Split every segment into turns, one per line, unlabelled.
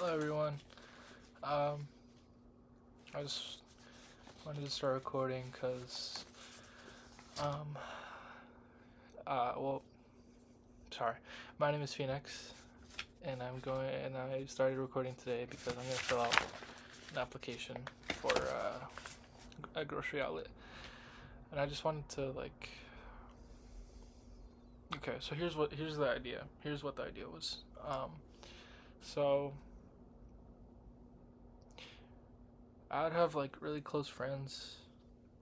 Hello everyone. Um, I just wanted to start recording because, um, well, sorry. My name is Phoenix, and I started recording today because I'm gonna fill out an application for a grocery outlet, and I just wanted to okay. So here's the idea. Here's what the idea was. So I would have like really close friends,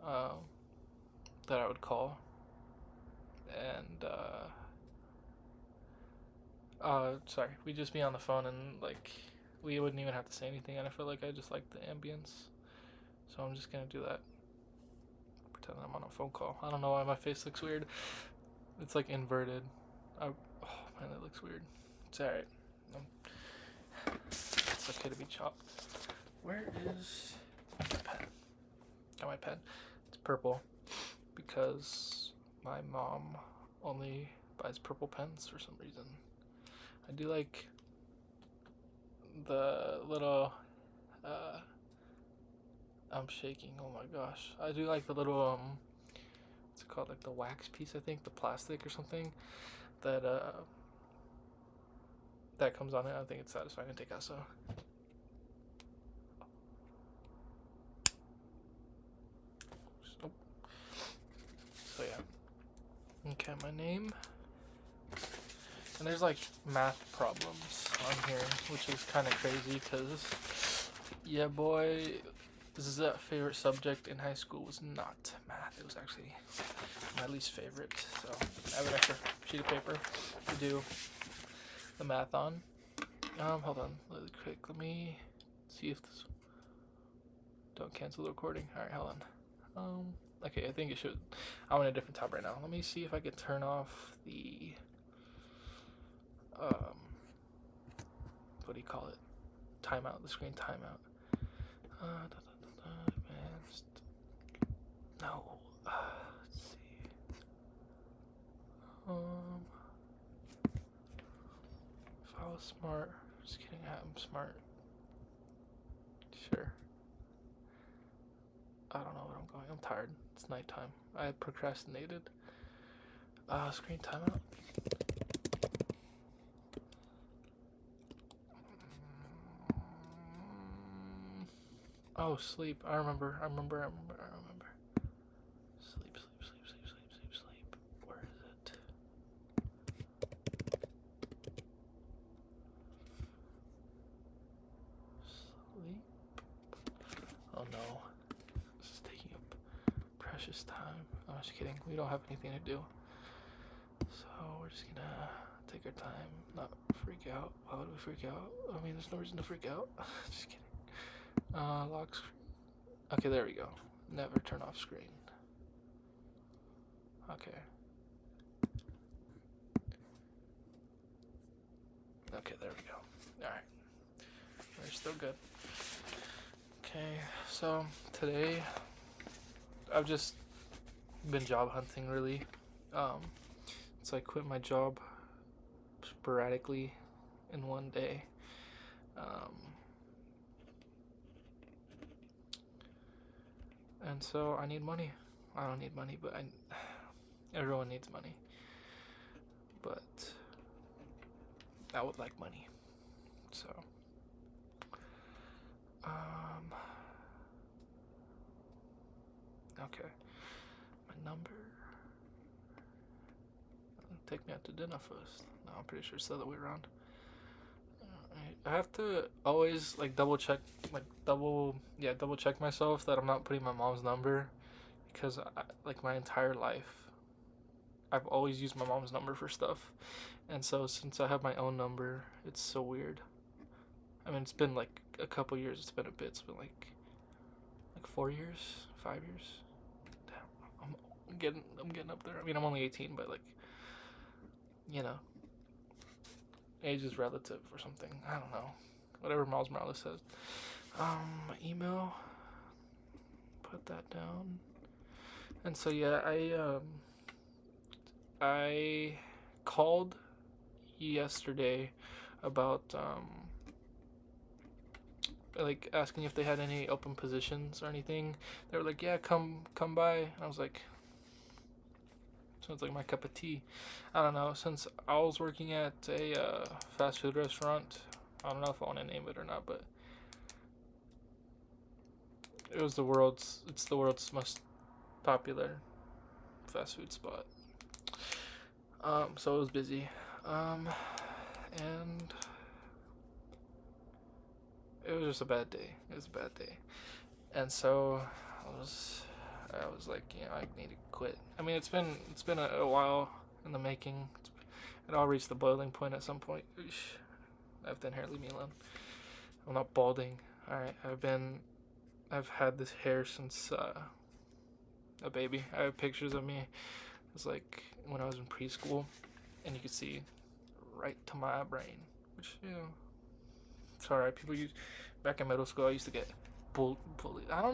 um, that I would call, and sorry, we'd just be on the phone and like we wouldn't even have to say anything, and I feel like I just like the ambience, so I'm just gonna do that. Pretend I'm on a phone call. I don't know why my face looks weird. It's like inverted. Oh man, it looks weird. It's alright. Um, it's okay to be chopped. Where is my pen? Got my pen. It's purple because my mom only buys purple pens for some reason. I do like the little I'm shaking. Oh my gosh. I do like the little what's it called? Like the wax piece, I think, the plastic or something that that comes on it. I think it's satisfying to take out. So yeah. Okay, my name. And there's like math problems on here, which is kind of crazy because yeah, boy, this is a favorite subject in high school was not math. It was actually my least favorite. So I have an extra sheet of paper to do the math on. Hold on, really quick. Let me see if this. Don't cancel the recording. All right, hold on. Okay, I think it should. I'm on a different tab right now. Let me see if I can turn off the. What do you call it? Timeout. The screen timeout. Advanced. No. Let's see. If I was smart. Just kidding. I'm smart. Sure. I don't know where I'm going. I'm tired. It's nighttime. I procrastinated. Screen timeout. Oh, sleep. I remember. Sleep. Where is it? Sleep. Oh no. This is taking up precious time. I'm just kidding. We don't have anything to do. So we're just gonna take our time, not freak out. Why would we freak out? I mean, there's no reason to freak out. Just kidding. Lock screen. Okay, there we go. Never turn off screen. Okay. Okay, there we go. Alright. We're still good. Okay, so today I've just been job hunting really. So I quit my job sporadically in one day. And so I need money. I don't need money, but everyone needs money. But I would like money. So okay. My number. Take me out to dinner first. No, I'm pretty sure it's the other way around. I have to always double check myself that I'm not putting my mom's number because my entire life I've always used my mom's number for stuff, and so since I have my own number, it's so weird. I mean, it's been like a couple years. It's been a bit. It's been like 4 years, 5 years. Damn, I'm getting up there. I mean, I'm only 18, but you know, age is relative or something. I don't know. Whatever Miles Morales says. My email. Put that down. And so yeah, I called yesterday about like asking if they had any open positions or anything. They were like, yeah, come by. And I was like, sounds like my cup of tea. I don't know. Since I was working at a fast food restaurant, I don't know if I want to name it or not, but it's the world's most popular fast food spot. So it was busy. And it was just a bad day. It was a bad day. And so I was like, I need to quit. I mean, it's been a while in the making. It all reached the boiling point at some point. Eesh. I've done hair. Leave me alone. I'm not balding. All right. I've had this hair since a baby. I have pictures of me. It was like when I was in preschool, and you could see right to my brain, which it's alright. People use back in middle school. I used to get bullied. I don't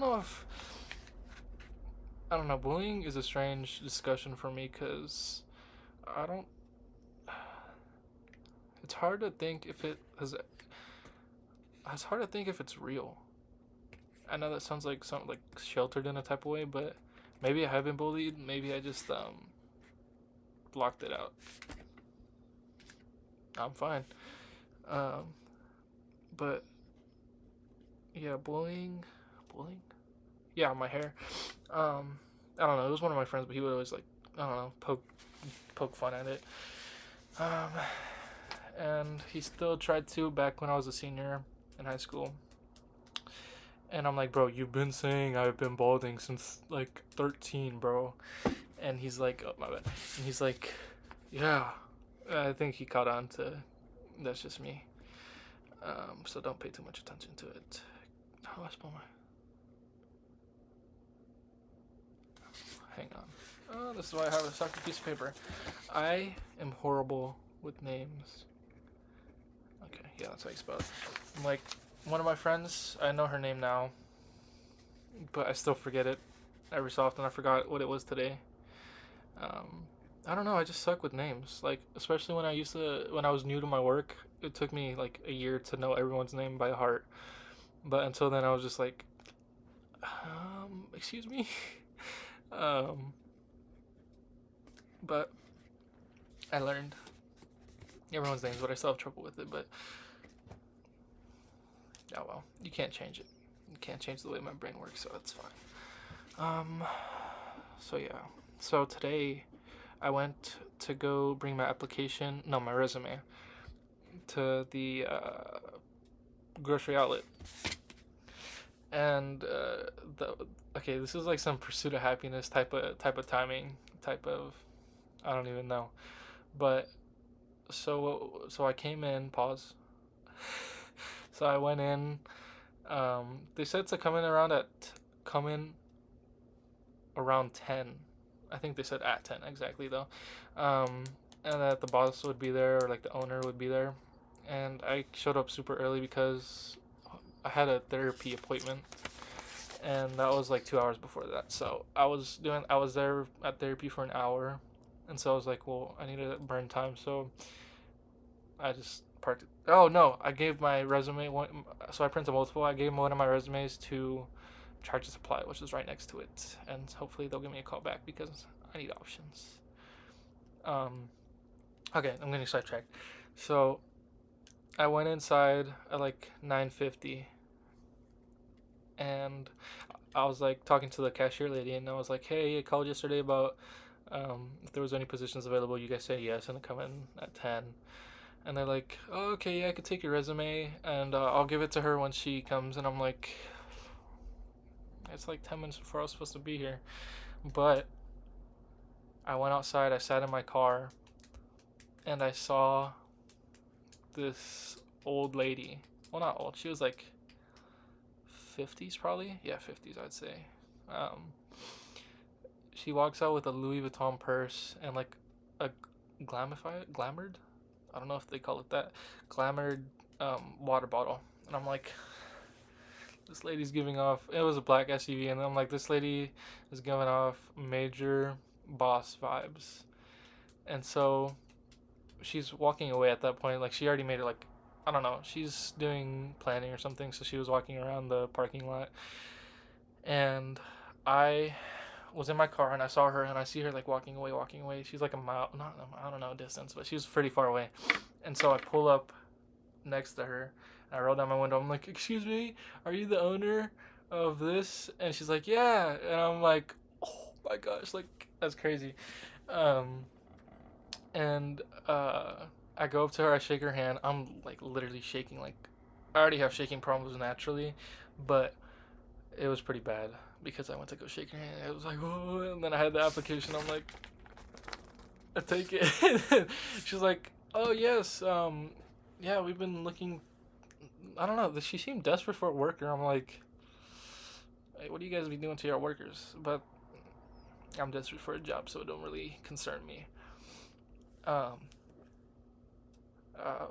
know. Bullying is a strange discussion for me because I don't. It's hard to think if it has. It's hard to think if it's real. I know that sounds like something like sheltered in a type of way, but maybe I have been bullied. Maybe I just blocked it out. I'm fine. Um, but yeah, bullying. Yeah, my hair. I don't know. It was one of my friends, but he would always like, I don't know, poke fun at it. Um, and he still tried to back when I was a senior in high school. And I'm like, bro, you've been saying I've been balding since like 13, bro. And he's like, oh my bad. And he's like, yeah. I think he caught on to that's just me. So don't pay too much attention to it. How do I spell my? Hang on. Oh, this is why I have a second piece of paper. I am horrible with names. Okay, yeah, that's how you spell it. Like, one of my friends, I know her name now, but I still forget it every so often. I forgot what it was today. I don't know. I just suck with names. Like, especially when when I was new to my work, it took me like a year to know everyone's name by heart. But until then, I was just like, excuse me. um, but I learned everyone's names, but I still have trouble with it. But oh well, you can't change it. You can't change the way my brain works, so it's fine. So yeah. So today, I went to go bring my resume, to the grocery outlet, and this is like some pursuit of happiness type of timing, type of, I don't even know, but so I came in. Pause. So I went in. They said to come in around 10. I think they said at 10 exactly though. And that the boss would be there, or like the owner would be there. And I showed up super early because I had a therapy appointment, and that was like 2 hours before that. So I was there at therapy for an hour, and so I was like, well, I need to burn time, so I just parked it. Oh no, I gave my resume so I printed multiple. I gave one of my resumes to Charge Supply, which is right next to it, and hopefully they'll give me a call back because I need options. Okay, I'm getting sidetracked. So I went inside at like 9:50, and I was like talking to the cashier lady, and I was like, "Hey, I called yesterday about if there was any positions available. You guys said yes, and come in at 10." And they're like, "Oh, okay, yeah, I could take your resume, and I'll give it to her when she comes." And I'm like, it's like 10 minutes before I was supposed to be here. But I went outside, I sat in my car, and I saw this old lady. Well, not old, she was like 50s probably. Yeah, 50s, I'd say. She walks out with a Louis Vuitton purse and like a glamored? I don't know if they call it that. Glamored water bottle. And I'm like, this lady's giving off, it was a black SUV, and I'm like, this lady is giving off major boss vibes. And so she's walking away at that point. Like, she already made it like I don't know. She's doing planning or something, so she was walking around the parking lot, and I was in my car and I saw her and I see her like walking away, walking away. She's like a mile, not I don't know distance, but she was pretty far away. And so I pull up next to her. And I roll down my window. I'm like, "Excuse me, are you the owner of this?" And she's like, "Yeah." And I'm like, "Oh my gosh, like that's crazy." Um, and I go up to her, I shake her hand. I'm like literally shaking. Like I already have shaking problems naturally, but it was pretty bad because I went to go shake her hand. It was like, oh, and then I had the application. I'm like, I take it. She's like, oh yes, yeah, we've been looking. I don't know. She seemed desperate for a worker. I'm like, hey, what do you guys be doing to your workers? But I'm desperate for a job, so it don't really concern me. Um, uh,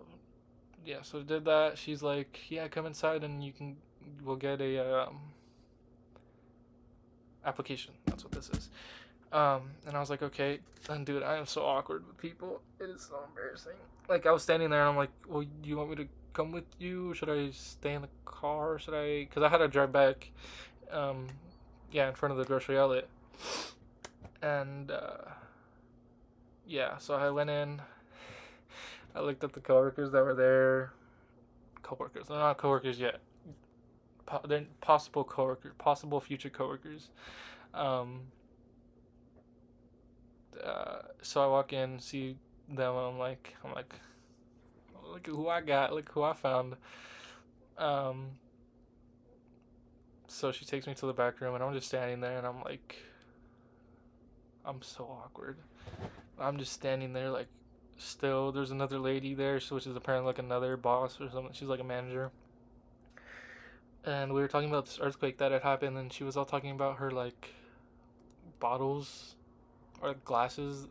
yeah. So did that. She's like, yeah, come inside and we'll get a application. That's what this is. And I was like, okay. And dude, I am so awkward with people. It is so embarrassing. Like I was standing there and I'm like, well, do you want me to come with you? Should I stay in the car? Should I? Because I had to drive back. Um, yeah, in front of the grocery outlet. And yeah, so I went in. I looked at the coworkers that were there. Coworkers, they're not coworkers yet. They're possible coworkers, possible future coworkers. Um, so I walk in, see them, and I'm like, look at who I got, look who I found. Um, so she takes me to the back room, and I'm just standing there, and I'm like, I'm so awkward. I'm just standing there, like, still. There's another lady there, which is apparently like another boss or something. She's like a manager. And we were talking about this earthquake that had happened, and she was all talking about her, like, bottles or glasses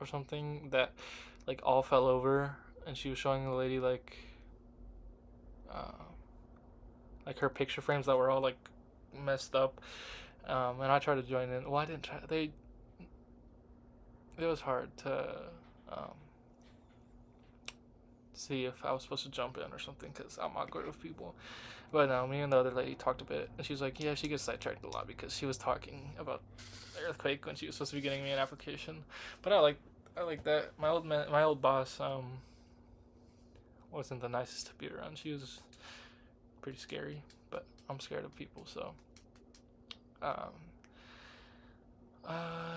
or something that, like, all fell over. And she was showing the lady, uh, like her picture frames that were all, like, messed up. And I tried to join in. Well, I didn't try. It was hard to um, see if I was supposed to jump in or something because I'm awkward with people. But no, me and the other lady talked a bit, and she's like, yeah, she gets sidetracked a lot because she was talking about the earthquake when she was supposed to be getting me an application. But I like that. My old boss, wasn't the nicest to be around. She was pretty scary, but I'm scared of people, so. Um,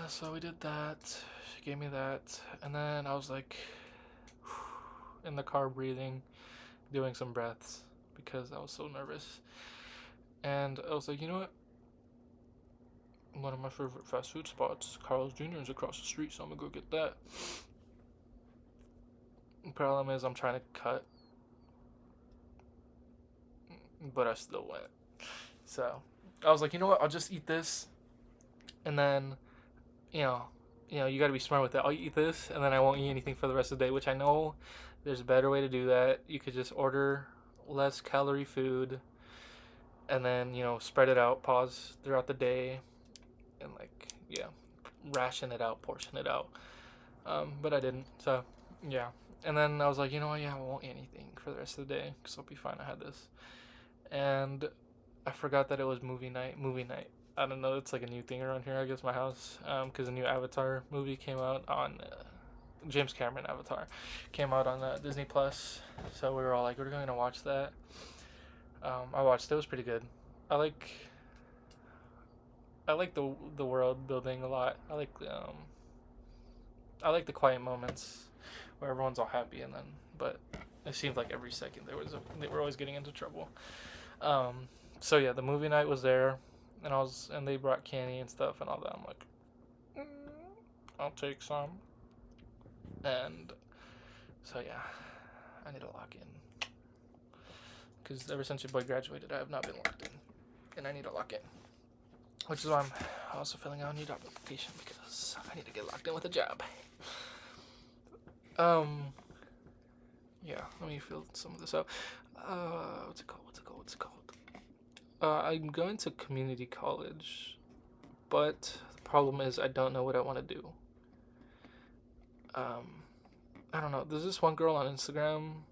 so we did that. She gave me that, and then I was like, in the car breathing, doing some breaths because I was so nervous. And I was like, you know what? One of my favorite fast food spots, Carl's Jr. is across the street, so I'm gonna go get that. The problem is I'm trying to cut, but I still went. So I was like, you know what? I'll just eat this, and then, you know, you got to be smart with that. I'll eat this, and then I won't eat anything for the rest of the day. Which I know there's a better way to do that. You could just order less calorie food, and then spread it out, pause throughout the day, and like ration it out, portion it out. But I didn't. So yeah. And then I was like, you know what? Yeah, I won't eat anything for the rest of the day because I'll be fine. I had this, and I forgot that it was movie night. Movie night. I don't know. It's like a new thing around here. I guess my house, because a new Avatar movie came out on James Cameron Avatar came out on Disney Plus. So we were all like, we're going to watch that. I watched it. It was pretty good. I like the world building a lot. I like the quiet moments where everyone's all happy, and then but it seemed like every second they were always getting into trouble. So yeah, the movie night was there, and they brought candy and stuff and all that. I'm like, I'll take some. And so yeah, I need to lock in because ever since your boy graduated, I have not been locked in, and I need to lock in. Which is why I'm also filling out a new job application because I need to get locked in with a job. Yeah, let me fill some of this out. What's it called? I'm going to community college, but the problem is I don't know what I want to do. I don't know. There's this one girl on Instagram.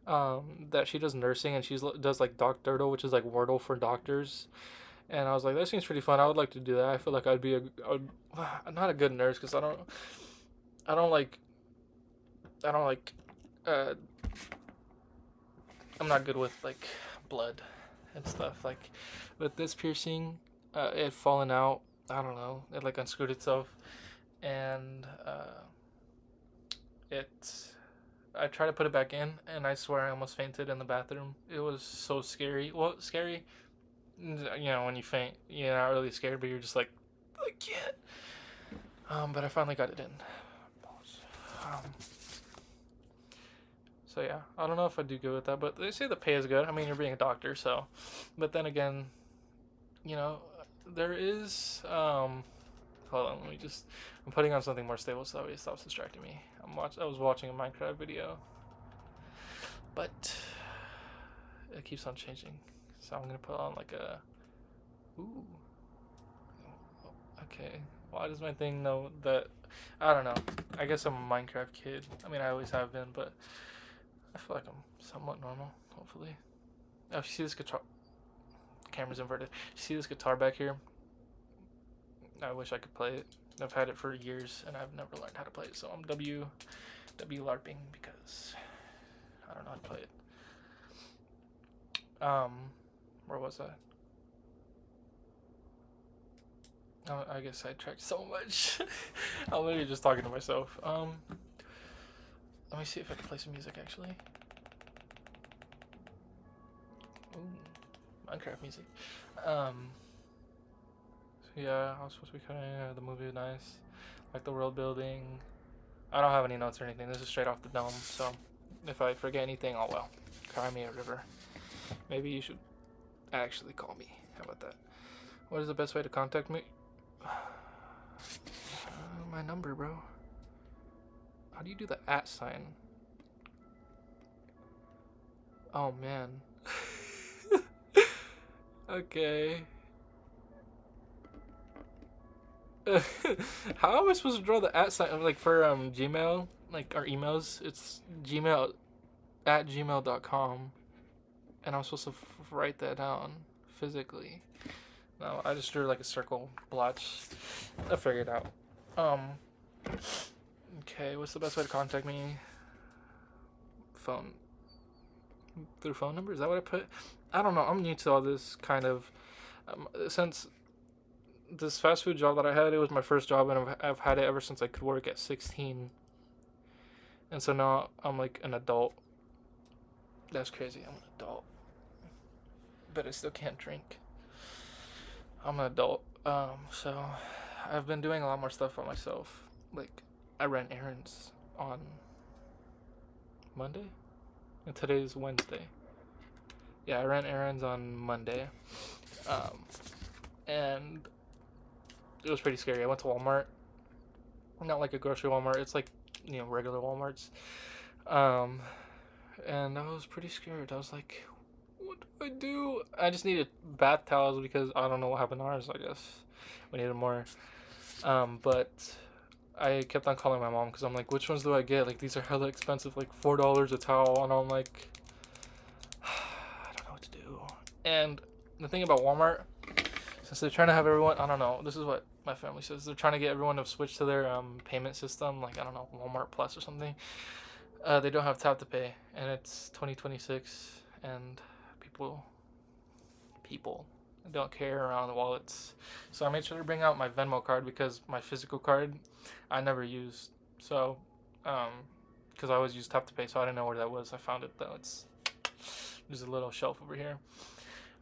that she does nursing and she does like Doctortle, which is like Wordle for doctors. And I was like, that seems pretty fun. I would like to do that. I feel like I'd be not a good nurse because I don't like, I don't like, uh, I'm not good with like blood and stuff. Like with this piercing, it had fallen out. I don't know. It like unscrewed itself, and it. I tried to put it back in, and I swear I almost fainted in the bathroom. It was so scary. Well, scary. You know, when you faint, you're not really scared, but you're just like, I can't. But I finally got it in. Um, so yeah, I don't know if I do good with that, but they say the pay is good. I mean, you're being a doctor, so. But then again, you know, there is. Hold on, let me just. I'm putting on something more stable so that way it stops distracting me. I was watching a Minecraft video, but it keeps on changing. So I'm gonna put on like a. Ooh. Okay. Why does my thing know that? I don't know. I guess I'm a Minecraft kid. I mean, I always have been, but I feel like I'm somewhat normal. Hopefully. Oh, you see this guitar? Camera's inverted. You see this guitar back here? I wish I could play it. I've had it for years and I've never learned how to play it. So I'm W LARPing because I don't know how to play it. Where was I? Oh, I guess I tracked so much. I'm literally just talking to myself. Let me see if I can play some music actually. Ooh, Minecraft music. So yeah, I was supposed to be cutting the movie nice, like the world building. I don't have any notes or anything. This is straight off the dome. So if I forget anything, oh well. Cry me a river. Maybe you should actually call me. How about that? What is the best way to contact me? My number, bro. How do you do the @ sign? Oh man. Okay. How am I supposed to draw the @ sign? Like for Gmail, like our emails, it's Gmail @gmail.com, and I'm supposed to write that down physically. No, I just drew like a circle blotch. I figured it out. Okay, what's the best way to contact me? Phone. Through phone number? Is that what I put? I don't know. I'm new to all this kind of. Since this fast food job that I had, it was my first job, and I've had it ever since I could work at 16. And so now I'm like an adult. That's crazy. I'm an adult. But I still can't drink. I'm an adult. So I've been doing a lot more stuff by myself. Like, I ran errands on Monday? And today's Wednesday. Yeah, I ran errands on Monday. And it was pretty scary. I went to Walmart. Not like a grocery Walmart. It's like, regular Walmarts. And I was pretty scared. I was like, what do I do? I just needed bath towels because I don't know what happened to ours, I guess. We needed more. But I kept on calling my mom because I'm like, which ones do I get? Like, these are hella expensive, like $4 a towel. And I'm like, I don't know what to do. And the thing about Walmart, since they're trying to have everyone, I don't know, this is what my family says, they're trying to get everyone to switch to their payment system, like, I don't know, Walmart Plus or something. They don't have tap to pay, and it's 2026, and people don't carry around wallets. So I made sure to bring out my Venmo card because my physical card I never used. So, because I always use tap to pay, so I didn't know where that was. I found it though. There's a little shelf over here.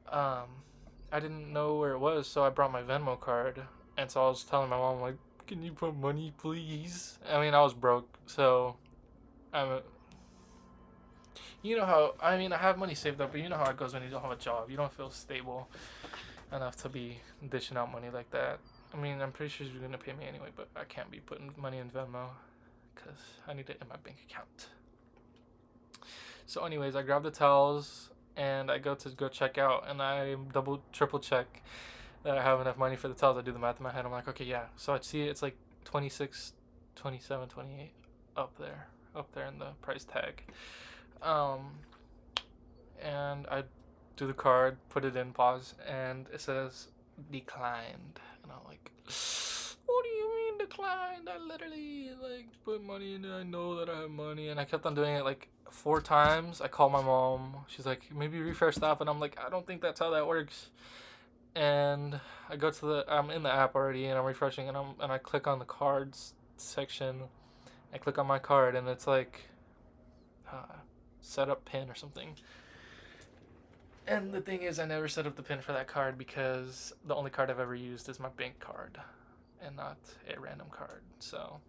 I didn't know where it was, so I brought my Venmo card, and so I was telling my mom like, "Can you put money, please?" I mean, I was broke, so you know how, I mean, I have money saved up, but you know how it goes when you don't have a job. You don't feel stable enough to be dishing out money like that. I mean, I'm pretty sure she's going to pay me anyway, but I can't be putting money in Venmo because I need it in my bank account. So anyways, I grab the towels and I go check out, and I triple check that I have enough money for the towels. I do the math in my head. I'm like, okay, yeah. So I see it's like 26, 27, 28 up there in the price tag. and I do the card, put it in, pause, and it says declined, and I'm like, what do you mean declined? I literally like put money in it. I know that I have money, and I kept on doing it like 4 times. I call my mom. She's like, maybe refresh the app, and I'm like, I don't think that's how that works. And I go to I'm in the app already, and I'm refreshing, and I click on the cards section. I click on my card, and it's like, set up pin or something. And the thing is, I never set up the pin for that card because the only card I've ever used is my bank card and not a random card. So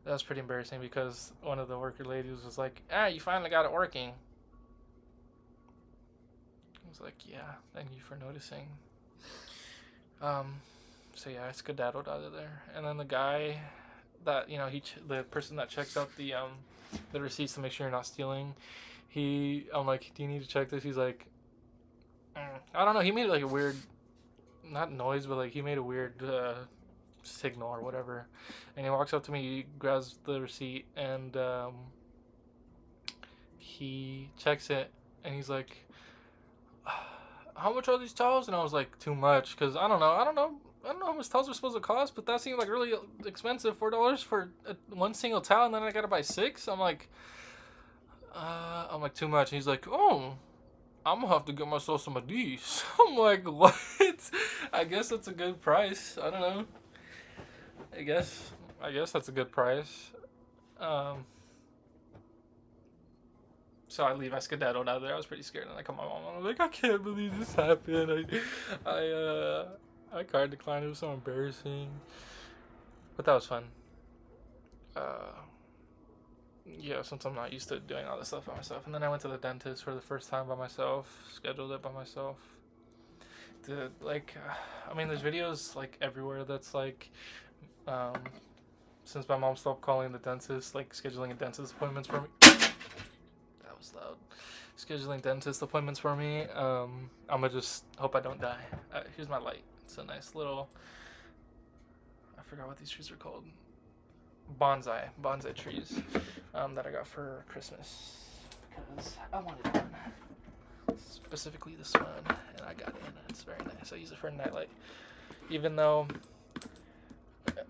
that was pretty embarrassing because one of the worker ladies was like, you finally got it working. I was like, yeah, thank you for noticing. So yeah, I skedaddled out of there. And then the guy that, the person that checks out the receipts to make sure you're not stealing, I'm like, do you need to check this? He's like, I don't know. He made like a weird, not noise, but like he made a weird signal or whatever. And he walks up to me, he grabs the receipt, and he checks it, and he's like, how much are these towels? And I was like, too much, because I don't know how much towels are supposed to cost, but that seemed like really expensive. $4 for one single towel, and then I gotta buy 6. I'm like, too much. And he's like, oh, I'm gonna have to get myself some of these. I'm like, what? I guess that's a good price. I don't know. I guess that's a good price. So I leave. I skedaddled out of there. I was pretty scared, and I call my mom. I'm like, I can't believe this happened. I card declined. It was so embarrassing, but that was fun. Yeah, since I'm not used to doing all this stuff by myself. And then I went to the dentist for the first time by myself, scheduled it by myself. There's videos like everywhere that's like, since my mom stopped calling the dentist, like scheduling a dentist appointments for me. That was loud. Scheduling dentist appointments for me. I'm gonna just hope I don't die. Here's my light. It's a nice little, I forgot what these trees are called. Bonsai trees that I got for Christmas because I wanted one, specifically this one, and I got it, and it's very nice. I use it for a nightlight, even though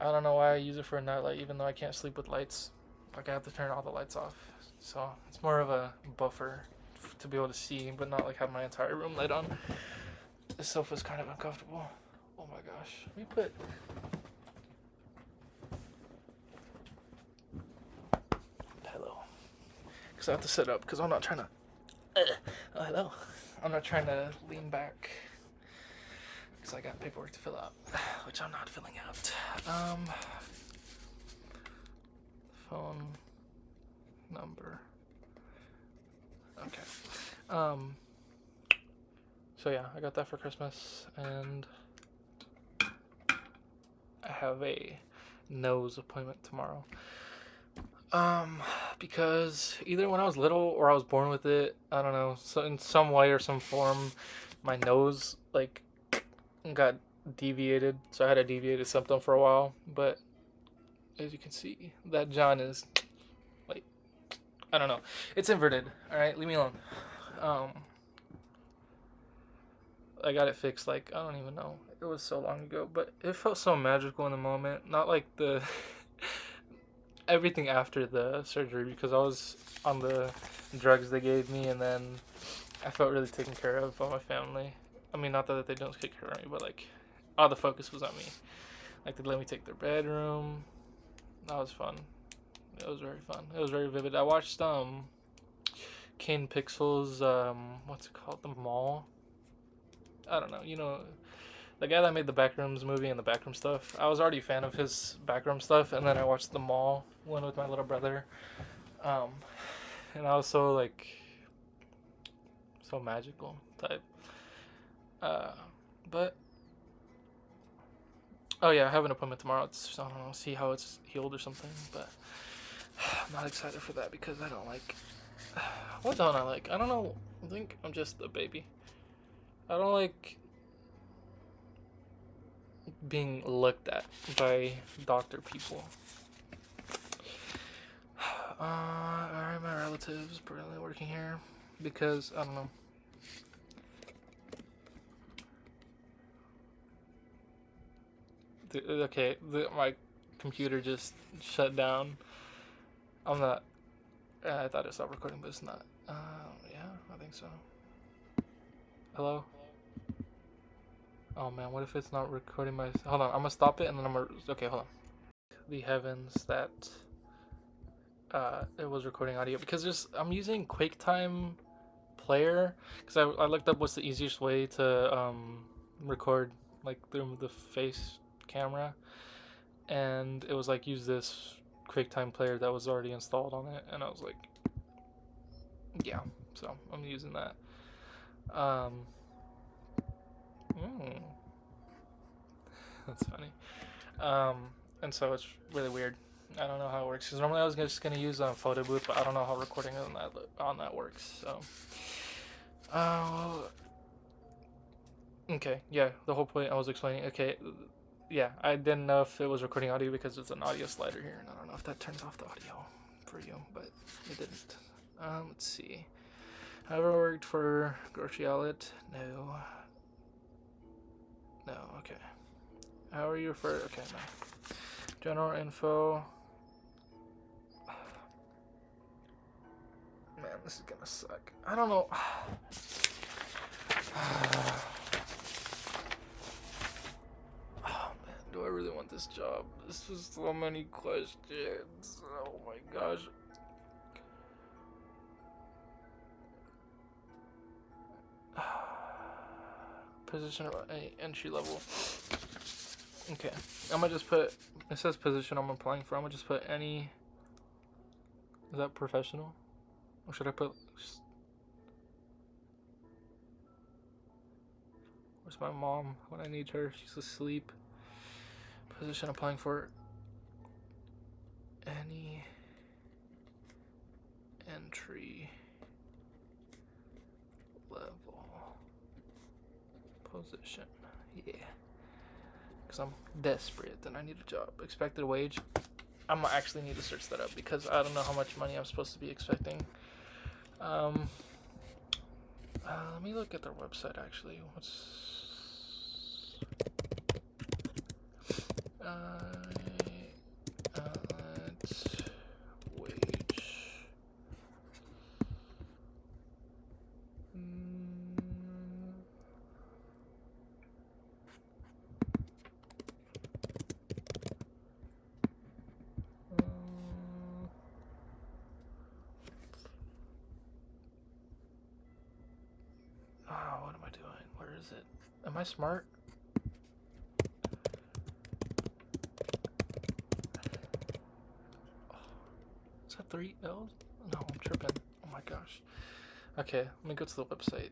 I don't know why I use it for a nightlight, even though I can't sleep with lights. Like I have to turn all the lights off, so it's more of a buffer to be able to see, but not like have my entire room lit on. This sofa's kind of uncomfortable. Oh my gosh, let me put. I have to sit up because I'm not trying to. Oh, hello. I'm not trying to lean back because I got paperwork to fill out, which I'm not filling out. Phone number. Okay. So yeah, I got that for Christmas, and I have a nose appointment tomorrow. Because either when I was little or I was born with it, I don't know, so in some way or some form, my nose, like, got deviated, so I had a deviated septum for a while, but as you can see, that John is, like, I don't know, it's inverted, alright, leave me alone. I got it fixed, like, I don't even know, it was so long ago, but it felt so magical in the moment, not like the... everything after the surgery, because I was on the drugs they gave me, and then I felt really taken care of by my family. I mean, not that they don't take care of me, but like all the focus was on me. Like they let me take their bedroom. That was fun. It was very fun. It was very vivid. I watched Kane Pixel's what's it called? The Mall. I don't know. You know, the guy that made the Backrooms movie and the Backroom stuff. I was already a fan of his Backroom stuff, and then I watched The Mall one with my little brother, and I was so like so magical type. But oh yeah, I have an appointment tomorrow. I don't know, see how it's healed or something. But I'm not excited for that because I don't like. What don't I like? I don't know. I think I'm just a baby. I don't like being looked at by doctor people. Alright, my relatives currently working here. because I don't know. Okay, my computer just shut down. I'm not. I thought it stopped recording, but it's not. Yeah, I think so. Hello? Oh man, what if it's not recording my. Hold on, I'm gonna stop it and then I'm gonna. Okay, hold on. The heavens that it was recording audio because I'm using QuakeTime Player because I looked up what's the easiest way to record like through the face camera, and it was like use this QuakeTime Player that was already installed on it, and I was like, yeah, so I'm using that. That's funny. And so it's really weird. I don't know how it works because normally I was just gonna use Photo Booth, but I don't know how recording on that works. So, okay, yeah. The whole point I was explaining. Okay, yeah. I didn't know if it was recording audio because it's an audio slider here, and I don't know if that turns off the audio for you, but it didn't. Let's see. Have I ever worked for grocery outlet? No. No. Okay. How are you for? Okay, no. General info. Man, this is gonna suck. I don't know. Oh man, do I really want this job? This is so many questions. Oh my gosh. Position of any entry level. Okay, I'm gonna just put. It says position I'm applying for. I'm gonna just put any. Is that professional? Or should I put. Where's my mom when I need her? She's asleep. Position applying for. Any entry level position. Yeah. Because I'm desperate and I need a job. Expected wage. I'm gonna actually need to search that up because I don't know how much money I'm supposed to be expecting. Let me look at their website actually. What's wage. What am I doing? Where is it? Am I smart? Is that 3 L's? No, I'm tripping. Oh my gosh. Okay, let me go to the website.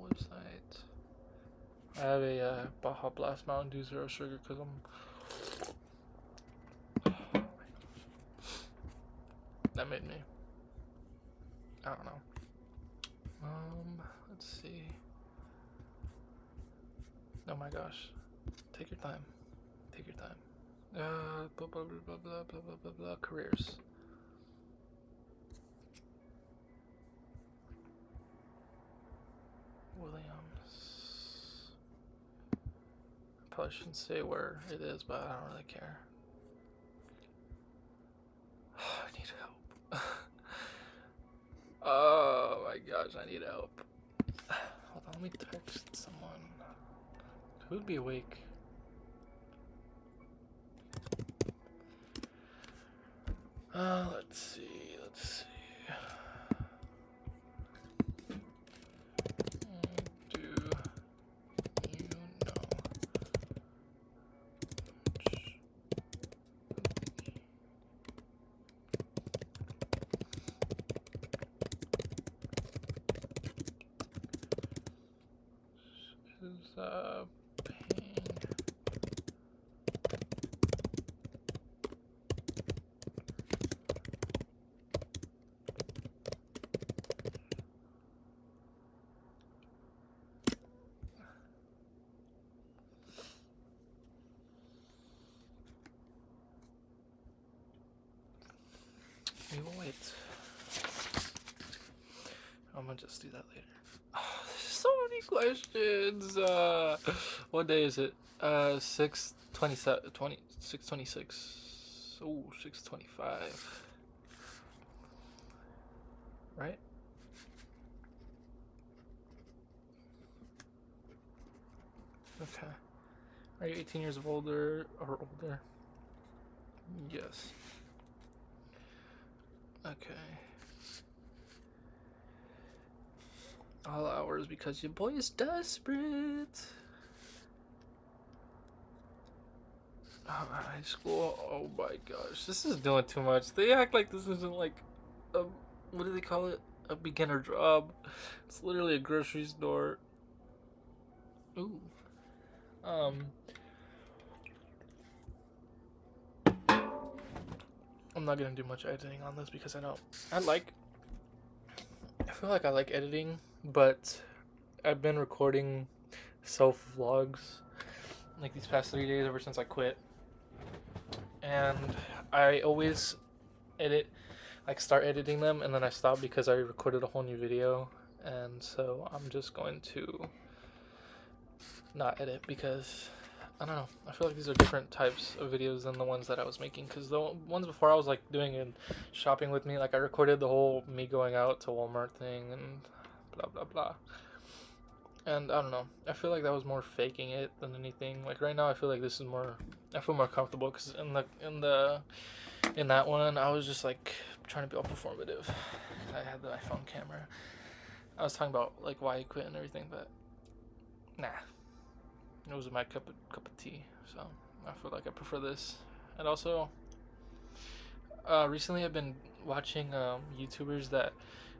Website. I have a Baja Blast Mountain Dew Zero Sugar because that made me. I don't know. Let's see. Oh my gosh. Take your time. Take your time. Blah blah blah blah blah blah blah blah. Careers. Williams. Probably shouldn't say where it is, but I don't really care. I need help. Oh my gosh, I need help. Hold on, let me text someone. Who'd be awake? Let's see. Do you know is paying? We will wait. I'm gonna just do that later. Oh, there's so many questions. What day is it? 6/27, 6/26. Oh, 6/25. Right? Okay. Are you 18 years of older or older? Yes. Okay. All hours because your boy is desperate. High school. Oh my gosh, this is doing too much. They act like this isn't like a, what do they call it? A beginner job. It's literally a grocery store. Ooh. Um. I'm not gonna do much editing on this because I don't. I feel like I like editing, but I've been recording self vlogs like these past 3 days ever since I quit, and I always edit, like start editing them, and then I stop because I recorded a whole new video, and so I'm just going to not edit because I don't know. I feel like these are different types of videos than the ones that I was making. Because the ones before I was like doing in shopping with me, like I recorded the whole me going out to Walmart thing and blah blah blah. And I don't know. I feel like that was more faking it than anything. Like right now, I feel like this is more. I feel more comfortable because in that one, I was just like trying to be all performative. I had the iPhone camera. I was talking about like why I quit and everything, but nah. It was my cup of tea, so I feel like I prefer this. And also, recently I've been watching YouTubers that,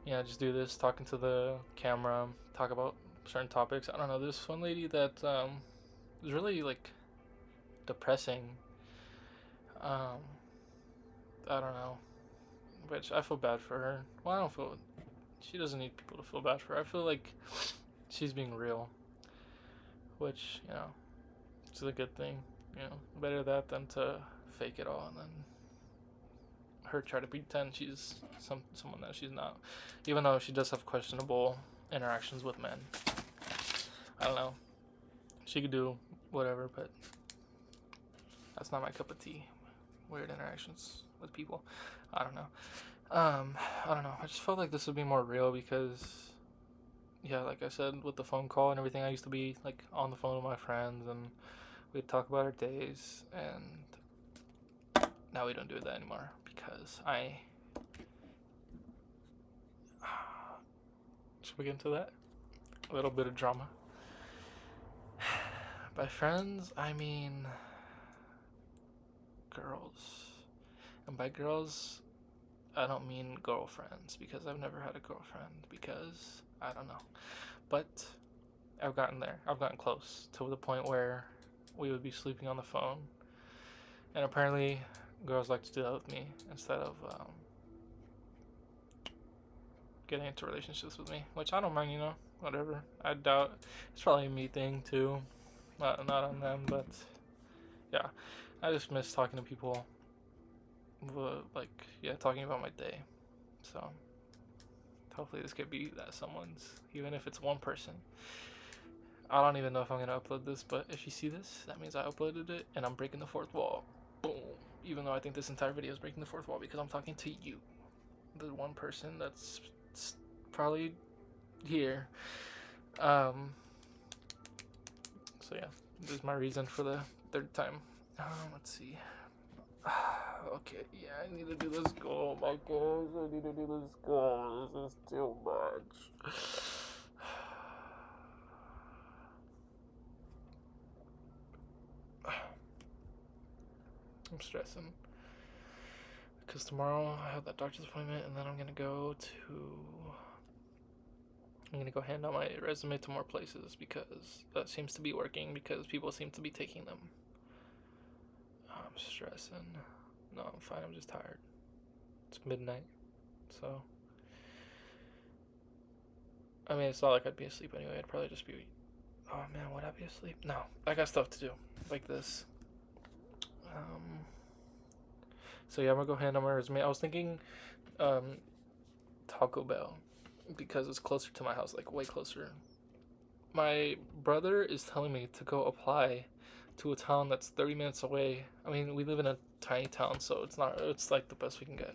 just do this, talking to the camera, talk about certain topics. I don't know. There's one lady that is really like depressing. Um, I don't know, which I feel bad for her. Well, I don't feel. She doesn't need people to feel bad for her. I feel like she's being real, which it's a good thing. Better that than to fake it all and then her try to pretend she's someone that she's not, even though she does have questionable interactions with men. I don't know. She could do whatever, but that's not my cup of tea. Weird interactions with people. I don't know. I don't know. I just felt like this would be more real because, yeah, like I said, with the phone call and everything, I used to be like on the phone with my friends and we'd talk about our days, and now we don't do that anymore because should we get into that? A little bit of drama. By friends, I mean girls. And by girls, I don't mean girlfriends because I've never had a girlfriend because I don't know. But I've gotten there. I've gotten close to the point where we would be sleeping on the phone. And apparently, girls like to do that with me instead of getting into relationships with me, which I don't mind, whatever. I doubt it's probably a me thing too, not on them, but yeah, I just miss talking to people, talking about my day. So hopefully this could be that someone's, even if it's one person. I don't even know if I'm gonna upload this, but if you see this, that means I uploaded it, and I'm breaking the fourth wall. Boom. Even though I think this entire video is breaking the fourth wall because I'm talking to you, the one person that's probably here. So yeah, this is my reason for the third time. Let's see. Okay, yeah, I need to do this goal. My goals, I need to do this goal. This is too much. I'm stressing because tomorrow I have that doctor's appointment, and then I'm gonna go hand out my resume to more places because that seems to be working because people seem to be taking them. I'm stressing. No, I'm fine. I'm just tired. It's midnight, so I mean, it's not like I'd be asleep anyway. I'd probably just be. Oh man, would I be asleep? No, I got stuff to do, like this. So yeah, I'm gonna go hand on my resume. I was thinking um, Taco Bell because it's closer to my house, like way closer. My brother is telling me to go apply to a town that's 30 minutes away. I mean, we live in a tiny town, so it's not. It's like the best we can get.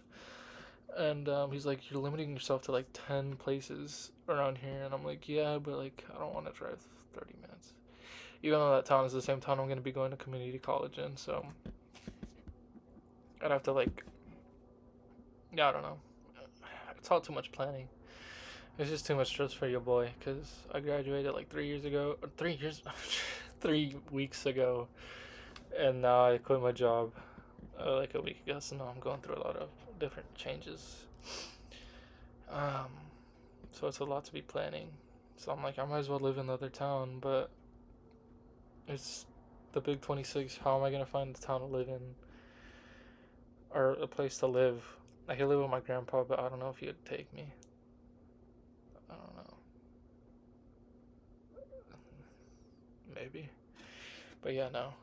And he's like, you're limiting yourself to like 10 places around here, and I'm like, yeah, but like I don't want to drive 30 minutes. Even though that town is the same town I'm gonna be going to community college in, so I'd have to like, yeah, I don't know. It's all too much planning. It's just too much stress for your boy, cause I graduated like 3 years ago, or 3 years, 3 weeks ago, and now I quit my job like a week ago. So now I'm going through a lot of different changes. Um, so it's a lot to be planning. So I'm like, I might as well live in the other town, but it's the big 26. How am I gonna find a town to live in or a place to live? I could live with my grandpa, but I don't know if he'd take me. I don't know. Maybe. But yeah, no.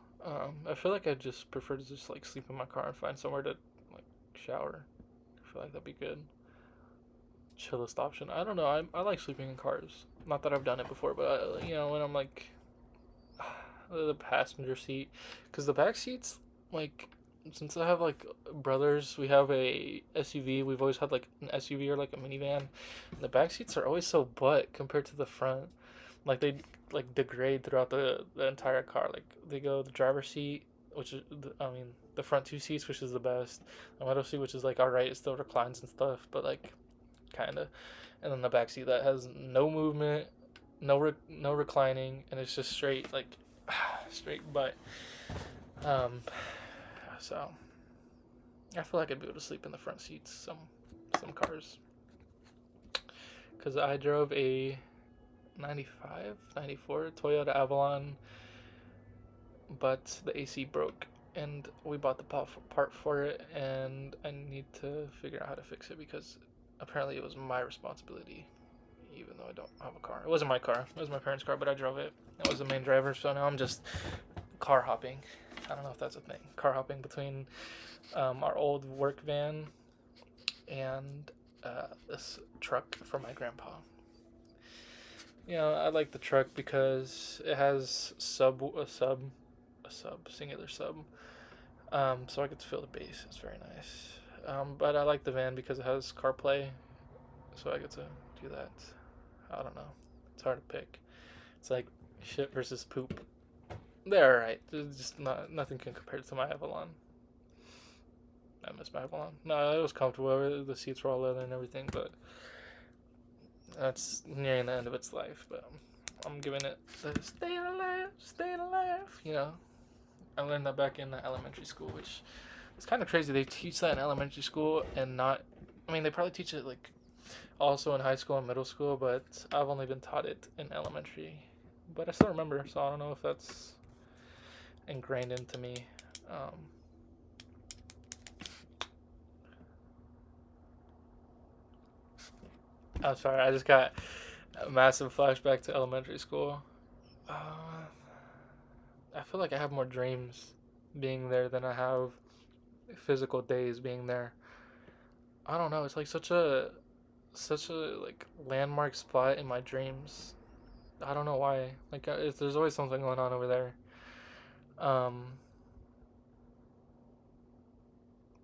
I feel like I just prefer to just like sleep in my car and find somewhere to like shower. I feel like that'd be good. Chillest option. I don't know. I like sleeping in cars. Not that I've done it before, but when I'm like the passenger seat, because the back seats, like, since I have like brothers, we have a SUV. We've always had like an SUV or like a minivan. And the back seats are always so butt compared to the front. Like they like degrade throughout the entire car. Like they go the driver's seat, which is I mean the front two seats, which is the best. The middle seat, which is like all right, it still reclines and stuff, but like kind of. And then the back seat that has no movement, no reclining, and it's just straight like straight butt. Um, so I feel like I'd be able to sleep in the front seats some cars, because I drove a 95, 94 Toyota Avalon, but the AC broke, and we bought the part for it, and I need to figure out how to fix it because apparently it was my responsibility, even though I don't have a car. It wasn't my car. It was my parents' car, but I drove it. I was the main driver, so now I'm just car hopping. I don't know if that's a thing. Car hopping between our old work van and this truck from my grandpa. I like the truck because it has a singular sub. So I get to feel the bass. It's very nice. But I like the van because it has CarPlay, so I get to do that. I don't know. It's hard to pick. It's like shit versus poop. They're alright. Just nothing can compare to my Avalon. I miss my Avalon. No, it was comfortable. The seats were all leather and everything, but that's nearing the end of its life. But I'm giving it the stay alive. I learned that back in elementary school, which is kind of crazy. They teach that in elementary school and not. I mean, they probably teach it like also in high school and middle school, but I've only been taught it in elementary. But I still remember, so I don't know if that's ingrained into me. I'm sorry, I just got a massive flashback to elementary school. I feel like I have more dreams being there than I have physical days being there. I don't know. It's like such a like landmark spot in my dreams. I don't know why. Like there's always something going on over there. Um,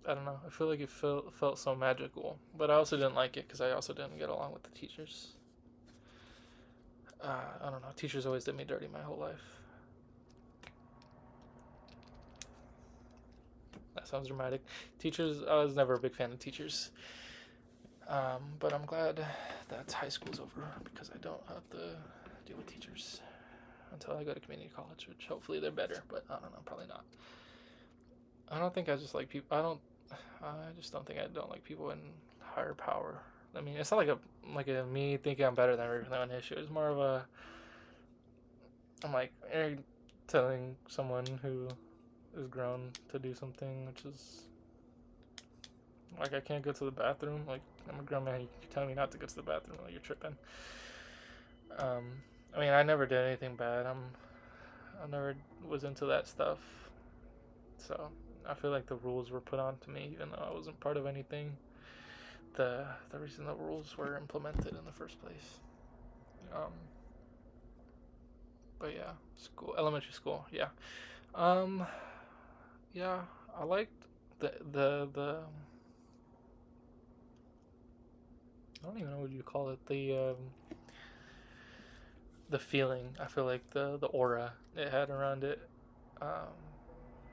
I don't know. I feel like it felt so magical, but I also didn't like it because I also didn't get along with the teachers. I don't know. Teachers always did me dirty my whole life. That sounds dramatic. Teachers, I was never a big fan of teachers. But I'm glad that high school's over because I don't have to deal with teachers until I go to community college, which hopefully they're better, but I don't know, probably not. I don't think I just like people. I just don't think I don't like people in higher power. I mean, it's not like a me thinking I'm better than everyone issue. It's more of a I'm like telling someone who is grown to do something, which is like I can't go to the bathroom. Like I'm a grown man, you telling me not to go to the bathroom. Like you're tripping. I mean, I never did anything bad. I never was into that stuff. So I feel like the rules were put on to me even though I wasn't part of anything. The reason the rules were implemented in the first place. Um, but yeah, elementary school, yeah. Um, yeah, I liked the I don't even know what you call it. The feeling. I feel like the aura it had around it. Um,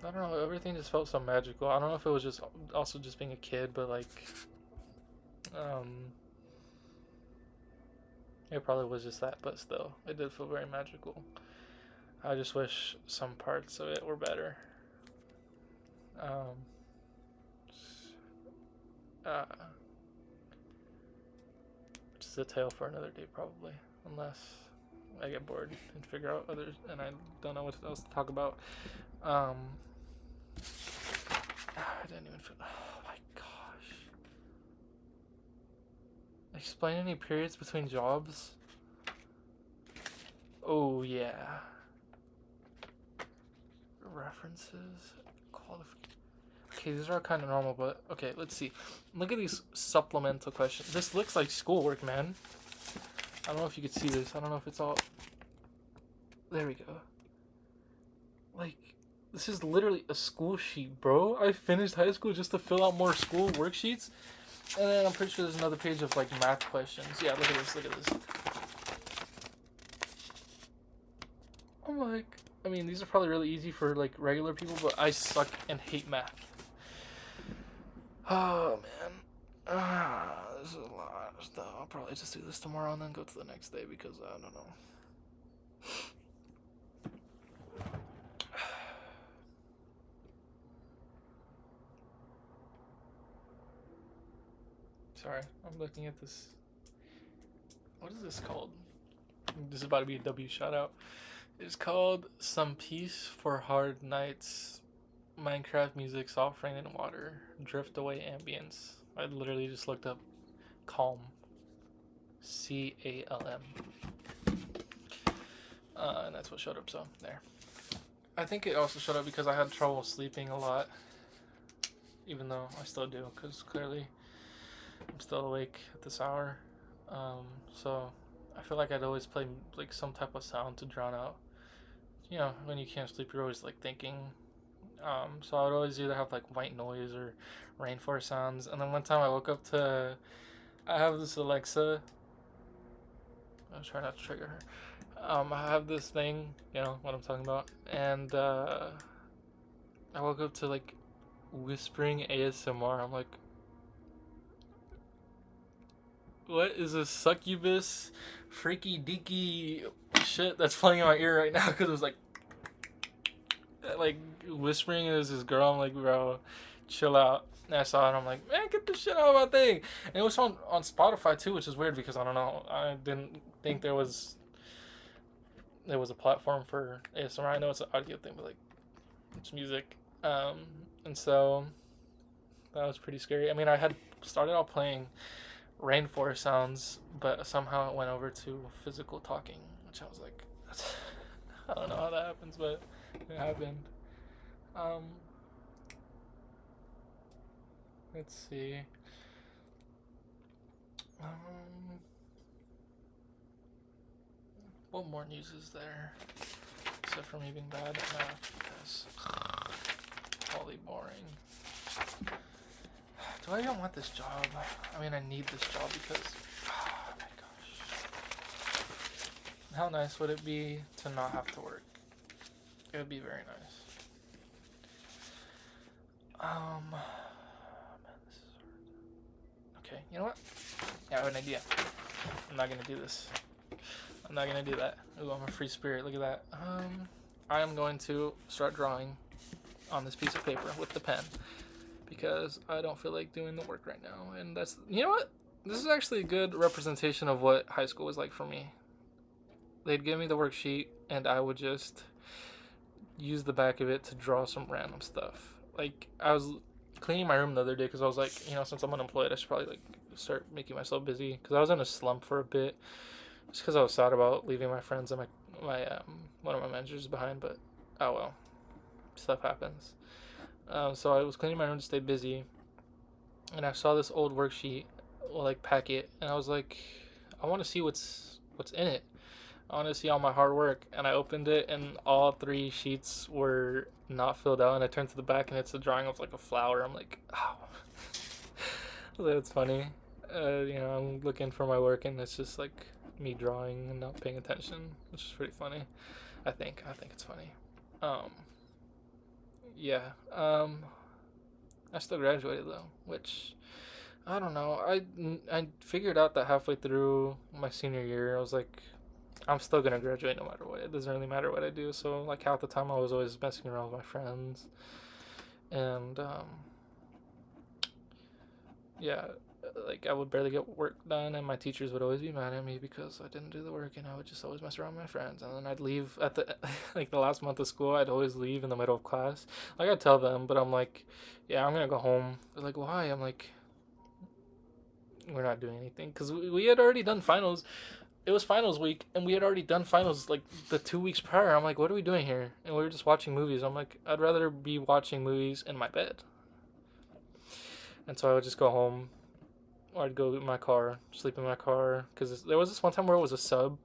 I don't know. Everything just felt so magical. I don't know if it was just also just being a kid, but like, um, it probably was just that. But still, it did feel very magical. I just wish some parts of it were better. Um, uh, which is a tale for another day, probably, unless I get bored and figure out others, and I don't know what else to talk about. Um, I didn't even feel. Oh my gosh! Explain any periods between jobs. Oh yeah. References, qualifications. Okay, these are kind of normal, but okay, let's see. Look at these supplemental questions. This looks like schoolwork, man. I don't know if you could see this. I don't know if it's all. There we go. Like, this is literally a school sheet, bro. I finished high school just to fill out more school worksheets. And then I'm pretty sure there's another page of, like, math questions. Yeah, look at this, look at this. I'm like, I mean, these are probably really easy for, like, regular people, but I suck and hate math. Oh, man. This is a lot of stuff. I'll probably just do this tomorrow and then go to the next day because I don't know. Sorry, I'm looking at this. What is this called? This is about to be a W shout out. It's called Some Peace for Hard Nights. Minecraft music, soft rain and water, drift away ambience. I literally just looked up calm. CALM. And that's what showed up, so there. I think it also showed up because I had trouble sleeping a lot. Even though I still do, because clearly I'm still awake at this hour. So I feel like I'd always play like some type of sound to drown out. You know, when you can't sleep, you're always like thinking. So I would always either have like white noise or rainforest sounds. And then one time I woke up to, I have this Alexa. I was trying not to trigger her. I have this thing, you know what I'm talking about, and I woke up to like whispering ASMR. I'm like, what is this succubus, freaky deaky shit that's playing in my ear right now? Because it was like whispering. It was this girl. I'm like, bro, chill out. And I saw it. I'm like, man, get this shit out of my thing. And it was on Spotify too, which is weird because I don't know. I didn't think there was a platform for ASMR. I know it's an audio thing, but like it's music. And so that was pretty scary. I mean, I had started out playing rainforest sounds, but somehow it went over to physical talking, which I was like, I don't know how that happens, but it happened. Let's see. What more news is there? Except for me being bad at math, because holy boring. Do I even want this job? I mean, I need this job because, oh my gosh. How nice would it be to not have to work? It would be very nice. Man, this is hard. Okay, you know what? Yeah, I have an idea. I'm not gonna do this. I'm not gonna do that. Ooh, I'm a free spirit. Look at that. I am going to start drawing on this piece of paper with the pen because I don't feel like doing the work right now. And that's, you know what? This is actually a good representation of what high school was like for me. They'd give me the worksheet and I would just use the back of it to draw some random stuff. Like, I was cleaning my room the other day because I was like, you know, since I'm unemployed, I should probably like start making myself busy because I was in a slump for a bit. Just because I was sad about leaving my friends and my one of my managers behind, but oh well, stuff happens. So I was cleaning my room to stay busy, and I saw this old worksheet, like packet, and I was like, I want to see what's in it. I want to see all my hard work, and I opened it, and all three sheets were not filled out. And I turned to the back, and it's a drawing of like a flower. I'm like, oh, that's funny. I'm looking for my work, and it's just like me drawing and not paying attention, which is pretty funny. I think it's funny. Um, yeah. I still graduated though, which I don't know. I figured out that halfway through my senior year, I was like, I'm still gonna graduate no matter what. It doesn't really matter what I do. So like half the time I was always messing around with my friends, and yeah, like I would barely get work done, and my teachers would always be mad at me because I didn't do the work, and I would just always mess around with my friends, and then I'd leave at the like the last month of school. I'd always leave in the middle of class. Like I'd tell them, but I'm like, yeah, I'm gonna go home. They're like, why? I'm like, we're not doing anything because we had already done finals. It was finals week, and we had already done finals like the 2 weeks prior. I'm like, what are we doing here? And we were just watching movies. I'm like, I'd rather be watching movies in my bed. And so I would just go home, or I'd go in my car, sleep in my car. Because there was this one time where it was a sub,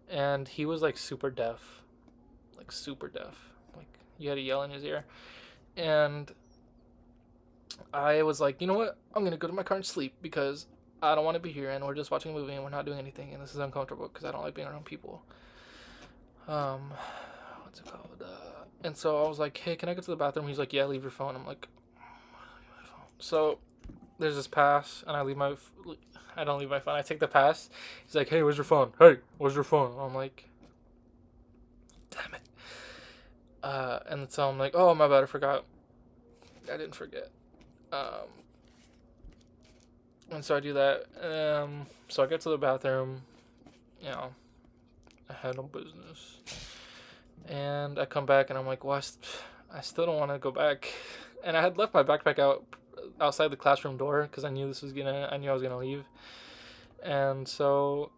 and he was like super deaf. Like super deaf. Like you had to yell in his ear. And I was like, you know what? I'm going to go to my car and sleep because I don't want to be here, and we're just watching a movie and we're not doing anything, and this is uncomfortable because I don't like being around people. Um, what's it called? And so I was like, hey, can I go to the bathroom? He's like, yeah, leave your phone. I'm like, so there's this pass, and I don't leave my phone. I take the pass. He's like, hey, where's your phone? Hey, where's your phone? I'm like, damn it. And so I'm like, oh, my bad, I forgot. I didn't forget. Um, and so I do that. So I get to the bathroom, you know, I had no business. And I come back, and I'm like, well, I still don't want to go back. And I had left my backpack outside the classroom door because I knew I was gonna leave. And so,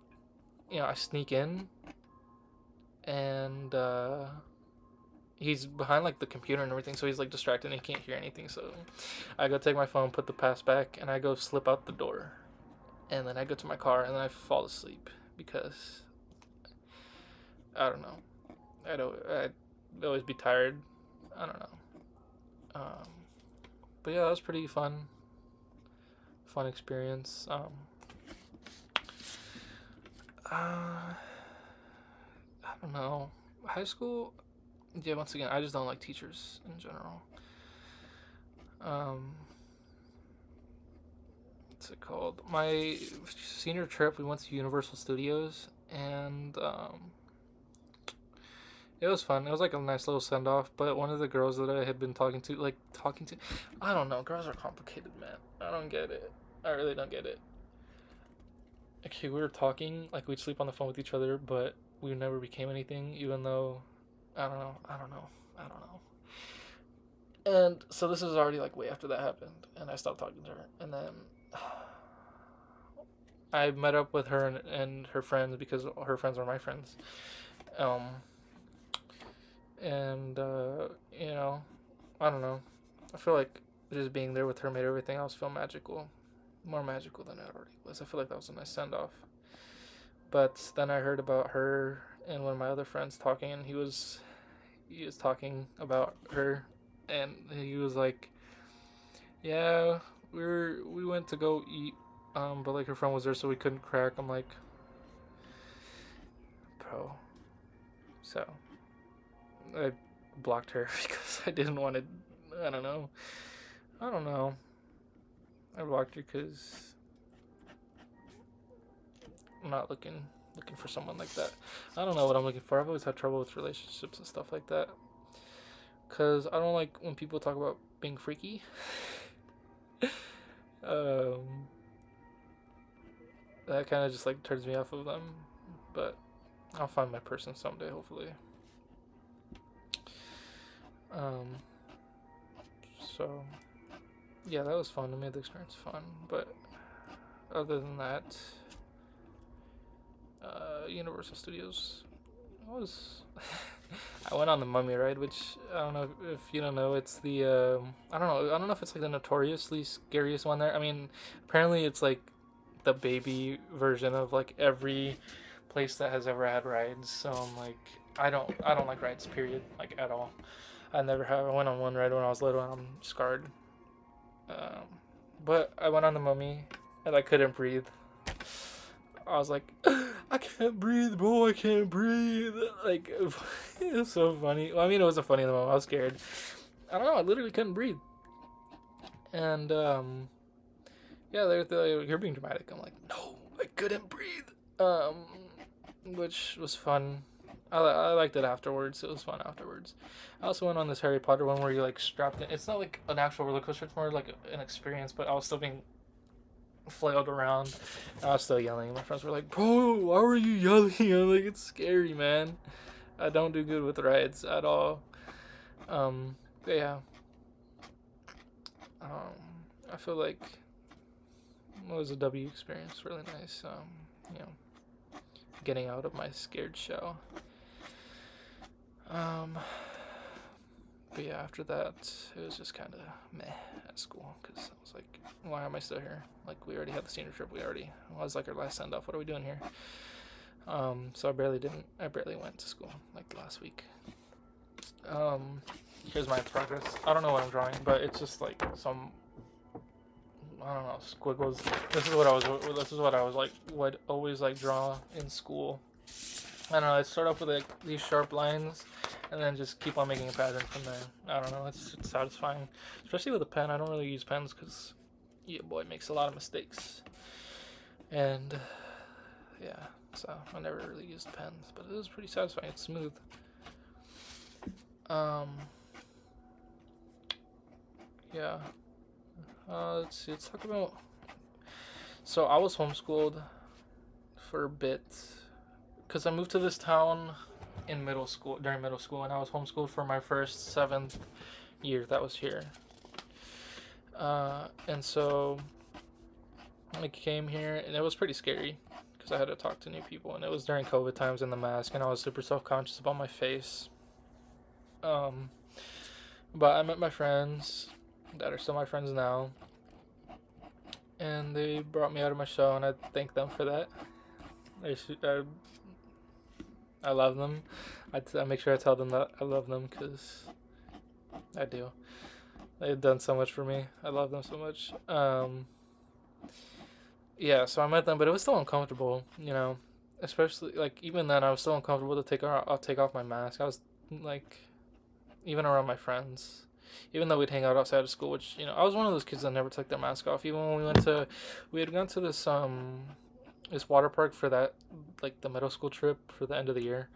I sneak in, and he's behind like the computer and everything, so he's like distracted and he can't hear anything. So I go take my phone, put the pass back, and I go slip out the door. And then I go to my car, and then I fall asleep because I don't know. I'd always be tired. I don't know. Um, but yeah, that was pretty fun experience. I don't know. High school, yeah. Once again, I just don't like teachers in general. Um, what's it called? My senior trip, we went to Universal Studios, and it was fun. It was like a nice little send off. But one of the girls that I had been talking to, I don't know. Girls are complicated, man. I don't get it. I really don't get it. Okay, we were talking, like we'd sleep on the phone with each other, but we never became anything, even though, I don't know. And so this was already like way after that happened, and I stopped talking to her. And then I met up with her and her friends because her friends were my friends. Um, and, I don't know. I feel like just being there with her made everything else feel magical. More magical than it already was. I feel like that was a nice send off. But then I heard about her and one of my other friends talking, and he was talking about her, and he was like, "Yeah, we went to go eat, but like her friend was there, so we couldn't crack." I'm like, "Bro," so I blocked her because I didn't want to. I don't know. I don't know. I blocked her because I'm not looking for someone like that. I don't know what I'm looking for. I've always had trouble with relationships and stuff like that. Cause I don't like when people talk about being freaky. um, that kind of just like turns me off of them. But I'll find my person someday, hopefully. Um, so yeah, that was fun. I made the experience fun. But other than that, Universal Studios was I went on the Mummy ride, which I don't know if you don't know. It's the I don't know if it's like the notoriously scariest one there. I mean, apparently it's like the baby version of like every place that has ever had rides. So I'm like, I don't like rides. Period. Like at all. I never have. I went on one ride when I was little, and I'm scarred. Um, but I went on the Mummy, and I couldn't breathe. I was like, I can't breathe, bro. I can't breathe. Like, it was so funny. Well, I mean, it wasn't funny in the moment. I was scared. I don't know. I literally couldn't breathe. And yeah, they're like, you're being dramatic. I'm like, no, I couldn't breathe. Um, which was fun. I liked it afterwards. It was fun afterwards. I also went on this Harry Potter one where you're like strapped in. It's not like an actual roller coaster. It's more like an experience. But I was still being flailed around. I was still yelling. My friends were like, "Bro, why were you yelling?" I'm like, "It's scary, man. I don't do good with rides at all." But yeah. I feel like it was a W experience. Really nice. You know, getting out of my scared shell. But yeah, after that, it was just kind of meh at school because I was like, why am I still here? Like, we already had the senior trip. Well, it was like our last send off. What are we doing here? So I barely went to school like last week. Here's my progress. I don't know what I'm drawing, but it's just like some, I don't know, squiggles. This is what I was like, would always like draw in school. I don't know. I start off with like these sharp lines, and then just keep on making a pattern from there. I don't know. It's satisfying, especially with a pen. I don't really use pens because, yeah, boy, makes a lot of mistakes. And yeah, so I never really used pens, but it was pretty satisfying. It's smooth. Yeah. Let's see. Let's talk about. So I was homeschooled for a bit because I moved to this town during middle school, and I was homeschooled for my first 7th year that was here. And so I came here, and it was pretty scary because I had to talk to new people, and it was during COVID times and the mask, and I was super self conscious about my face. Um, but I met my friends that are still my friends now, and they brought me out of my shell, and I thank them for that. I love them. I make sure I tell them that I love them because I do. They've done so much for me. I love them so much. Yeah, so I met them, but it was still uncomfortable, you know. Especially like even then, I was still uncomfortable to take off my mask. I was like, even around my friends, even though we'd hang out outside of school, which I was one of those kids that never took their mask off. Even when we had gone to this water park for that, like the middle school trip for the end of the year,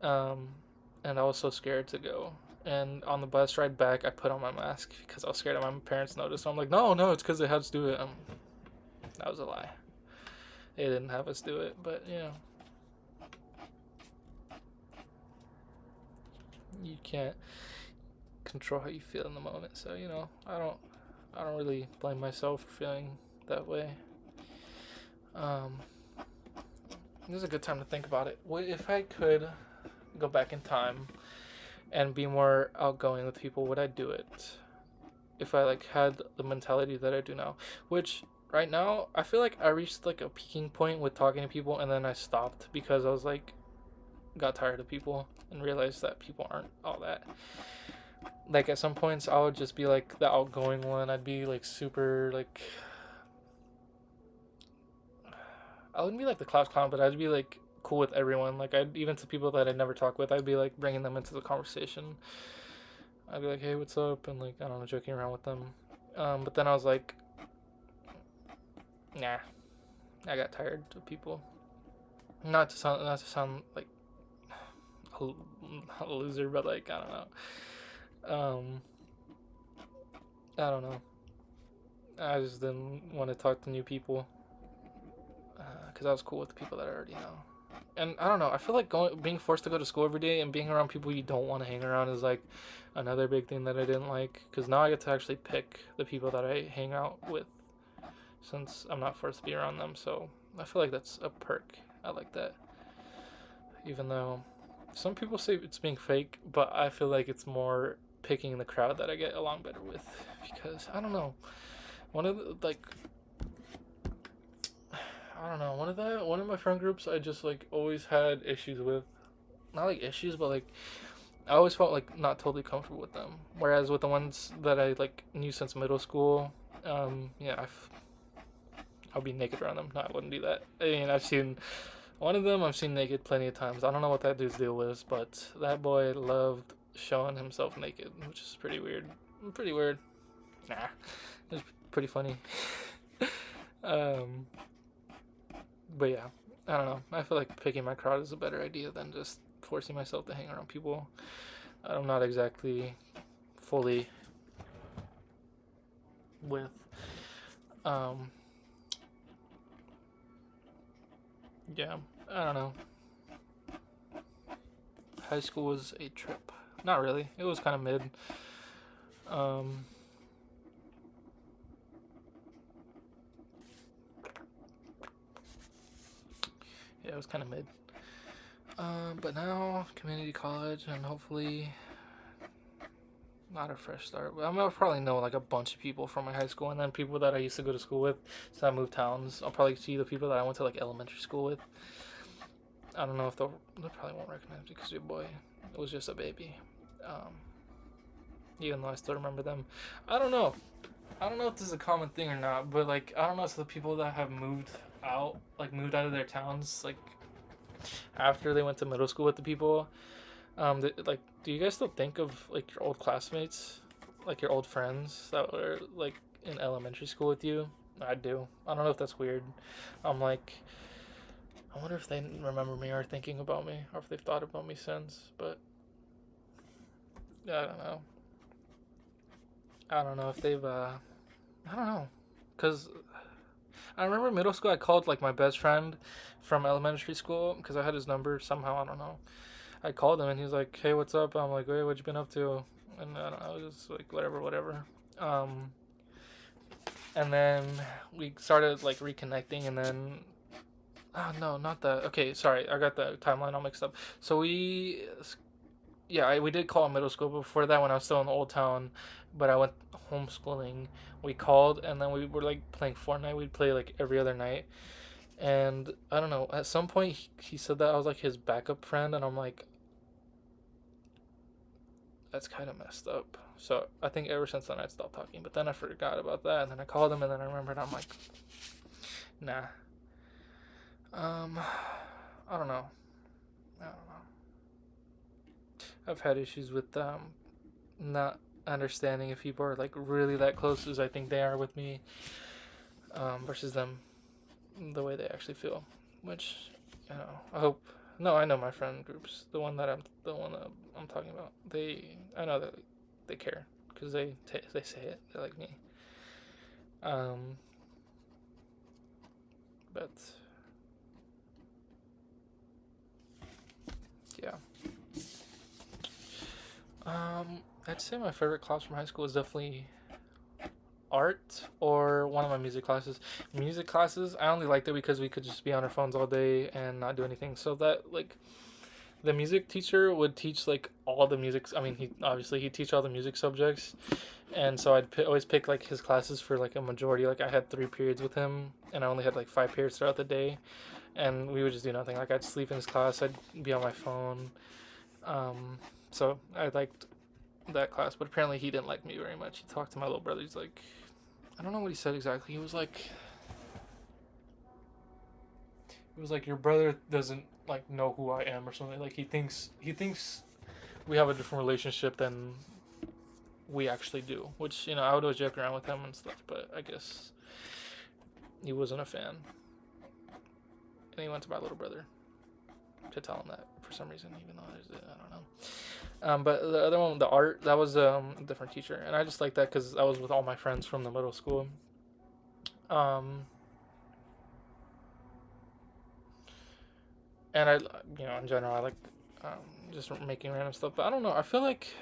and I was so scared to go. And on the bus ride back, I put on my mask because I was scared that my parents noticed. So I'm like, no, it's because they had us do it. That was a lie. They didn't have us do it, but you can't control how you feel in the moment. So I don't really blame myself for feeling that way. Um, this is a good time to think about it. What if I could go back in time and be more outgoing with people? Would I do it? If I like had the mentality that I do now, which right now I feel like I reached like a peaking point with talking to people, and then I stopped because I was like got tired of people and realized that people aren't all that. Like at some points I would just be like the outgoing one. I'd be like super like I wouldn't be like the class clown, but I'd be like cool with everyone. Like I'd even to people that I'd never talk with, I'd be like bringing them into the conversation. I'd be like, hey, what's up? And like, I don't know, joking around with them. But then I was like, nah, I got tired of people. Not to sound like a loser, but like, I don't know. I don't know. I just didn't want to talk to new people because I was cool with the people that I already know. And I don't know. I feel like being forced to go to school every day and being around people you don't want to hang around is like another big thing that I didn't like. Because now I get to actually pick the people that I hang out with, since I'm not forced to be around them. So I feel like that's a perk. I like that. Even though Some people say it's being fake, but I feel like it's more picking the crowd that I get along better with, because I don't know. One of the, like I don't know, one of my friend groups I just like always had issues with. Not like issues, but like I always felt like not totally comfortable with them. Whereas with the ones that I like knew since middle school, yeah, I'll be naked around them. No, I wouldn't do that. I mean, I've seen one of them. I've seen naked plenty of times. I don't know what that dude's deal was, but that boy loved showing himself naked, which is pretty weird. Pretty weird. Nah, it's pretty funny. um, but yeah, I don't know. I feel like picking my crowd is a better idea than just forcing myself to hang around people I'm not exactly fully with. Um, yeah, I don't know. High school was a trip. Not really. It was kind of mid. Um, yeah, it was kind of mid. But now community college and hopefully not a fresh start. But I'll probably know like a bunch of people from my high school and then people that I used to go to school with. So I moved towns. I'll probably see the people that I went to like elementary school with. I don't know if they probably won't recognize me because your boy was just a baby. Um, Even though I still remember them. I don't know. I don't know if this is a common thing or not, but like I don't know. So the people that have moved out of their towns, like after they went to middle school with the people, like, do you guys still think of like your old classmates, like your old friends that were like in elementary school with you? I do. I don't know if that's weird. I'm like, I wonder if they remember me or thinking about me, or if they've thought about me since. But I don't know. I don't know if they've. I don't know, cause I remember middle school. I called like my best friend from elementary school because I had his number somehow. I don't know. I called him and he's like, "Hey, what's up?" I'm like, "Hey, what you been up to?" And I don't know, it was just like whatever. Um, and then we started like reconnecting, and then oh no, not that. Okay, sorry, I got the timeline all mixed up. So we did call in middle school. Before that, when I was still in the old town, but I went homeschooling. We called, and then we were like playing Fortnite. We'd play like every other night, and I don't know. At some point, he said that I was like his backup friend, and I'm like, that's kind of messed up. So I think ever since then I'd stopped talking. But then I forgot about that, and then I called him, and then I remembered. I'm like, nah. Um, I don't know. I don't know. I've had issues with not understanding if people are like really that close as I think they are with me, versus them the way they actually feel. Which, I hope. No, I know my friend groups. The one that I'm talking about. I know that they care because they say it. They're like me. Um, but yeah. I'd say my favorite class from high school is definitely art or one of my music classes. Music classes, I only liked it because we could just be on our phones all day and not do anything. So that like the music teacher would teach like all the music. I mean, he'd teach all the music subjects, and so always pick like his classes for like a majority. Like I had 3 periods with him, and I only had like 5 periods throughout the day, and we would just do nothing. Like I'd sleep in his class, I'd be on my phone. So I liked that class, but apparently he didn't like me very much. He talked to my little brother. He's like, I don't know what he said exactly. He was like your brother doesn't like know who I am or something. Like he thinks we have a different relationship than we actually do. Which I would always joke around with him and stuff, but I guess he wasn't a fan, and he went to my little brother to tell him that for some reason, even though I don't know. But the other one, the art, that was a different teacher, and I just like that because I was with all my friends from the middle school. Um, and in general, I like just making random stuff. But I don't know. I feel like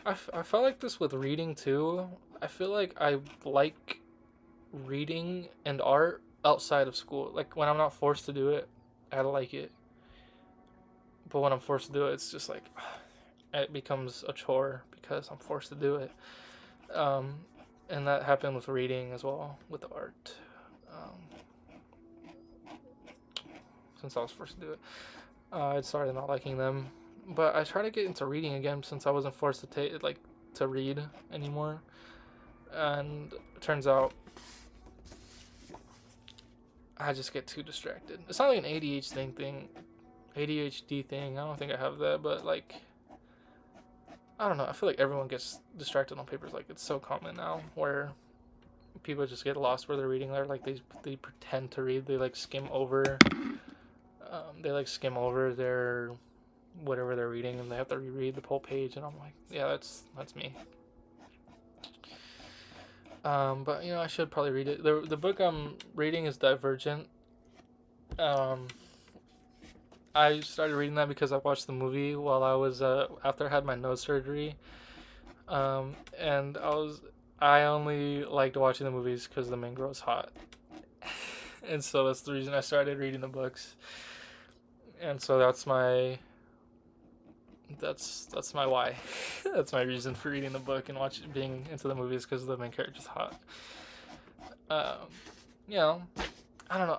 I felt like this with reading too. I feel like I like reading and art outside of school. Like when I'm not forced to do it, I like it. But when I'm forced to do it, it's just like it becomes a chore because I'm forced to do it. Um, and that happened with reading as well, with the art. Um, since I was forced to do it, I started not liking them. But I try to get into reading again since I wasn't forced to to read anymore. And it turns out I just get too distracted. It's not like an ADHD thing. I don't think I have that, but like I don't know. I feel like everyone gets distracted on papers. Like it's so common now where people just get lost where they're reading. They're like they pretend to read. They like skim over. They like skim over their whatever they're reading, and they have to reread the whole page. And I'm like, yeah, that's me. But I should probably read it. The book I'm reading is Divergent. Um, I started reading that because I watched the movie while I was after I had my nose surgery. And I only liked watching the movies because the main girl was hot, and so that's the reason I started reading the books. And so that's my why. That's my reason for reading the book and being into the movies because the main character's hot. Um, you know, I don't know.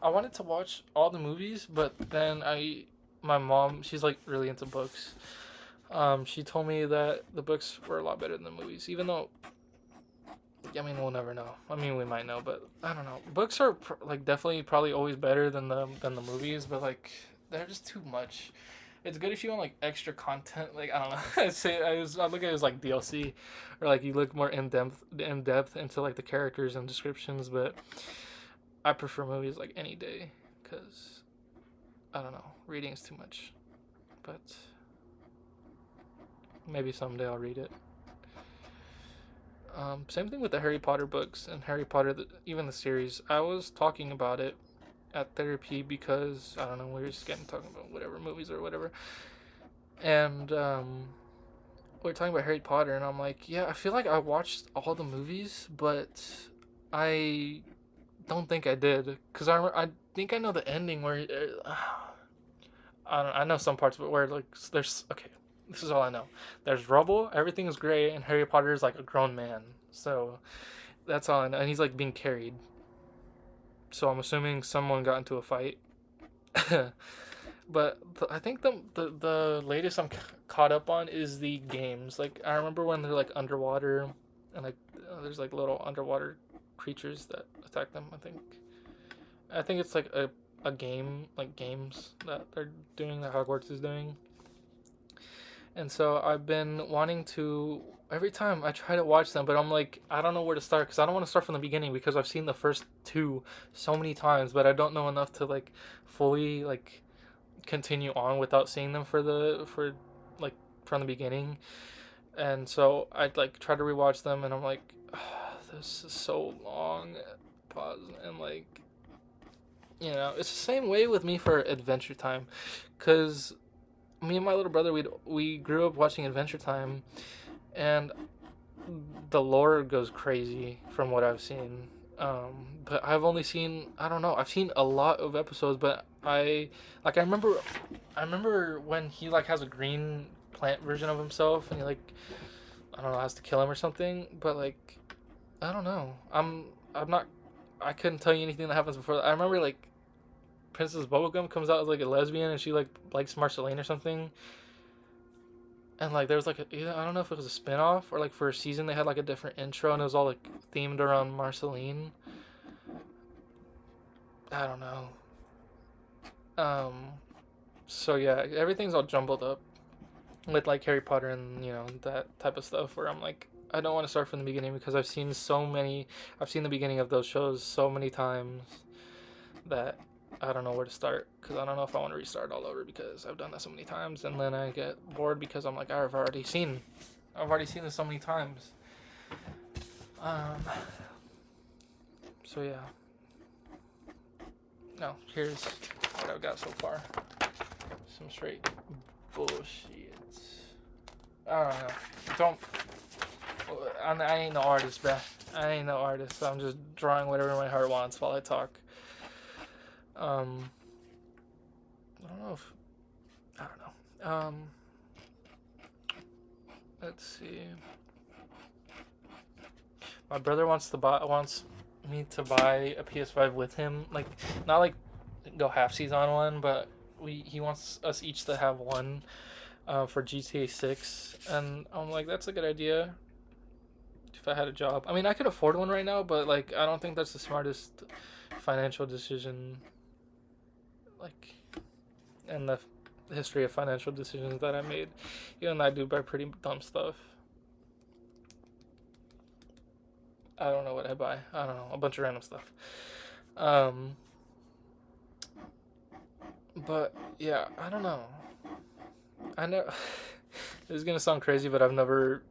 I wanted to watch all the movies, but then my mom, she's like really into books. She told me that the books were a lot better than the movies, even though, I mean, we'll never know. I mean, we might know, but I don't know. Books are like definitely probably always better than the movies, but like they're just too much. It's good if you want like extra content. Like I don't know. I look at it as like DLC, or like you look more in depth into like the characters and descriptions. But I prefer movies like any day, because I don't know, reading is too much. But maybe someday I'll read it. Same thing with the Harry Potter books and Harry Potter, even the series. I was talking about it at therapy because I don't know, we were just getting talking about whatever movies or whatever, and we are talking about Harry Potter, and I'm like, yeah, I feel like I watched all the movies, but I don't think I did because I think I know the ending where I know some parts of it where like there's okay. This is all I know. There's rubble, everything is gray, and Harry Potter is like a grown man. So that's all I know. And he's like being carried. So I'm assuming someone got into a fight. But I think the latest I'm caught up on is the games. Like I remember when they're like underwater, and like there's like little underwater creatures that attack them. I think it's like a game, like games that they're doing, that Hogwarts is doing. And so I've been wanting to. Every time I try to watch them, but I'm like, I don't know where to start because I don't want to start from the beginning because I've seen the first two so many times, but I don't know enough to like fully like continue on without seeing them for like from the beginning. And so I'd like try to rewatch them, and I'm like, this is so long. Pause and like, it's the same way with me for Adventure Time, because me and my little brother we grew up watching Adventure Time, and the lore goes crazy from what I've seen. But I've only seen, I don't know, I've seen a lot of episodes, but I remember when he like has a green plant version of himself, and he like, I don't know, has to kill him or something. But like, I don't know. I'm not. I couldn't tell you anything that happens before that. I remember like Princess Bubblegum comes out as like a lesbian, and she like likes Marceline or something. And like there was like I don't know if it was a spin-off or like for a season they had like a different intro, and it was all like themed around Marceline. I don't know. Um so yeah, everything's all jumbled up with like Harry Potter and that type of stuff where I'm like, I don't want to start from the beginning because I've seen the beginning of those shows so many times that I don't know where to start because I don't know if I want to restart all over because I've done that so many times, and then I get bored because I'm like, I've already seen this so many times. Um. So yeah. No, here's what I've got so far. Some straight bullshit. I don't know. Don't. I ain't no artist, bruh. I ain't no artist. I'm just drawing whatever my heart wants while I talk. I don't know if Um, let's see. My brother wants me to buy a PS5 with him. Like, not like go halfsies on one, but he wants us each to have one for GTA 6, and I'm like, that's a good idea. If I had a job, I mean, I could afford one right now, but like, I don't think that's the smartest financial decision. Like, in the history of financial decisions that I made, even though I do buy pretty dumb stuff. I don't know what I buy. I don't know, a bunch of random stuff. Um, but yeah, I don't know. I know this is gonna sound crazy, but I've never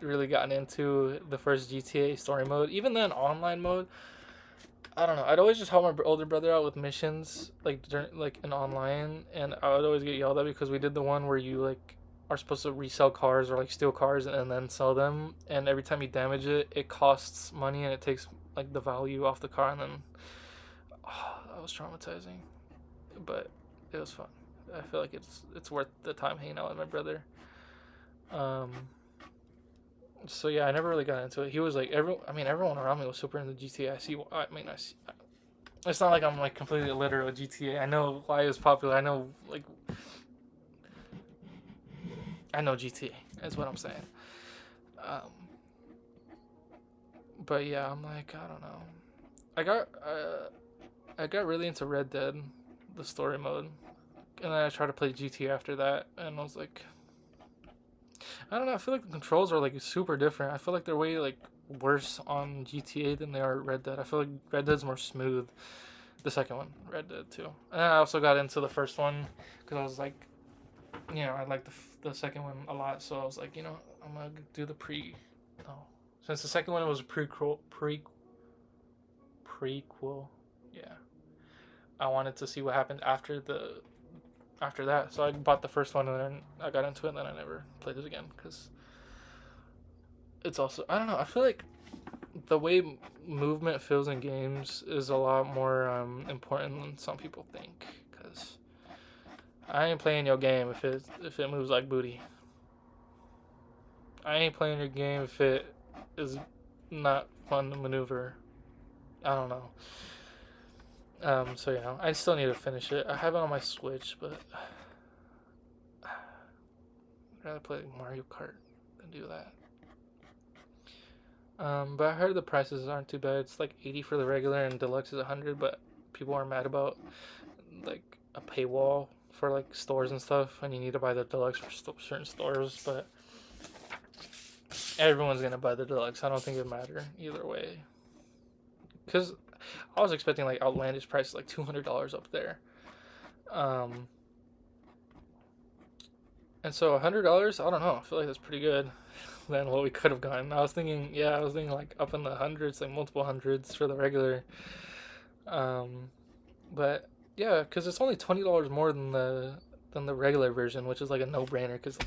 really gotten into the first GTA story mode. Even then, online mode, I don't know. I'd always just help my older brother out with missions, like during, like in online, and I would always get yelled at because we did the one where you like are supposed to resell cars or like steal cars and then sell them, and every time you damage it, it costs money and it takes like the value off the car, and then that was traumatizing, but it was fun. I feel like it's worth the time hanging out with my brother. Um, so yeah, I never really got into it. He was like everyone around me was super into GTA. I see. It's not like I'm like completely illiterate with GTA. I know why it's popular. I know GTA. Is what I'm saying. Um, but yeah, I'm like, I don't know. I got I got really into Red Dead, the story mode, and then I tried to play GTA after that, and I was like, I don't know. I feel like the controls are like super different. I feel like they're way like worse on GTA than they are Red Dead. I feel like Red Dead's more smooth. The second one, Red Dead 2. And I also got into the first one because I was like, I like the second one a lot. So I was like, I'm gonna do the pre. No, since the second one was a prequel. Yeah, I wanted to see what happened after that. So I bought the first one and then I got into it and then I never played it again because it's also, I don't know. I feel like the way movement feels in games is a lot more important than some people think. Because I ain't playing your game if it moves like booty. I ain't playing your game if it is not fun to maneuver. I don't know. So yeah, I still need to finish it. I have it on my Switch, but I'd rather play Mario Kart than do that. But I heard the prices aren't too bad. It's like 80 for the regular and deluxe is 100. But people are mad about like a paywall for like stores and stuff, and you need to buy the deluxe for certain stores. But everyone's gonna buy the deluxe. I don't think it matter either way. Cause I was expecting like outlandish prices, like $200 up there. And so $100, I don't know. I feel like that's pretty good than what we could have gotten. I was thinking like up in the hundreds, like multiple hundreds for the regular. But yeah, because it's only $20 more than the regular version, which is like a no brainer. Because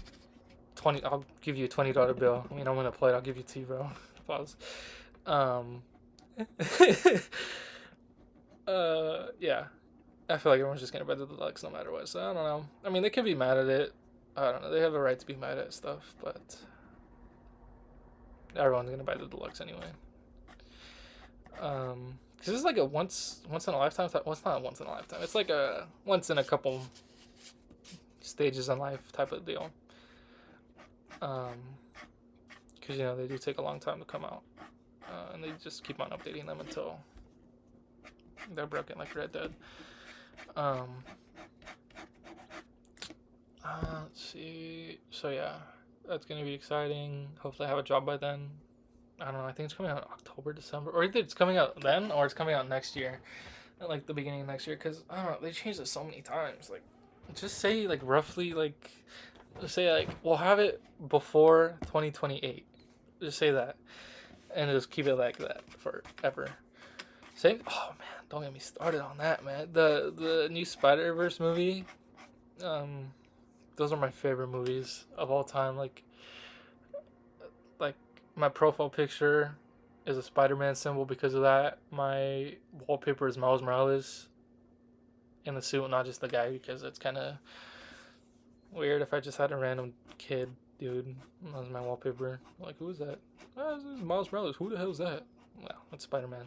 I'll give you a $20 bill. I mean, I'm gonna play it. I'll give you two, bro. Pause. Um, yeah. I feel like everyone's just gonna buy the deluxe no matter what. So I don't know. I mean, they can be mad at it. I don't know. They have a right to be mad at stuff, but everyone's gonna buy the deluxe anyway. Because it's like a once in a lifetime. Well, it's not a once in a lifetime. It's like a once in a couple stages in life type of deal. Because they do take a long time to come out, and they just keep on updating them until they're broken, like Red Dead. Let's see. So yeah, that's gonna be exciting. Hopefully, I have a job by then. I don't know. I think it's coming out in October, December, or either it's coming out then or it's coming out next year, like the beginning of next year. Because I don't know. They changed it so many times. Like, just say like roughly like, say like we'll have it before 2028. Just say that, and just keep it like that forever. Say, oh man, don't get me started on that, man. The new Spider-Verse movie. Those are my favorite movies of all time. Like my profile picture is a Spider-Man symbol because of that. My wallpaper is Miles Morales in the suit, not just the guy, because it's kind of weird if I just had a random kid dude as my wallpaper. Like, who is that? Oh, this is Miles Morales. Who the hell is that? Well, it's Spider-Man.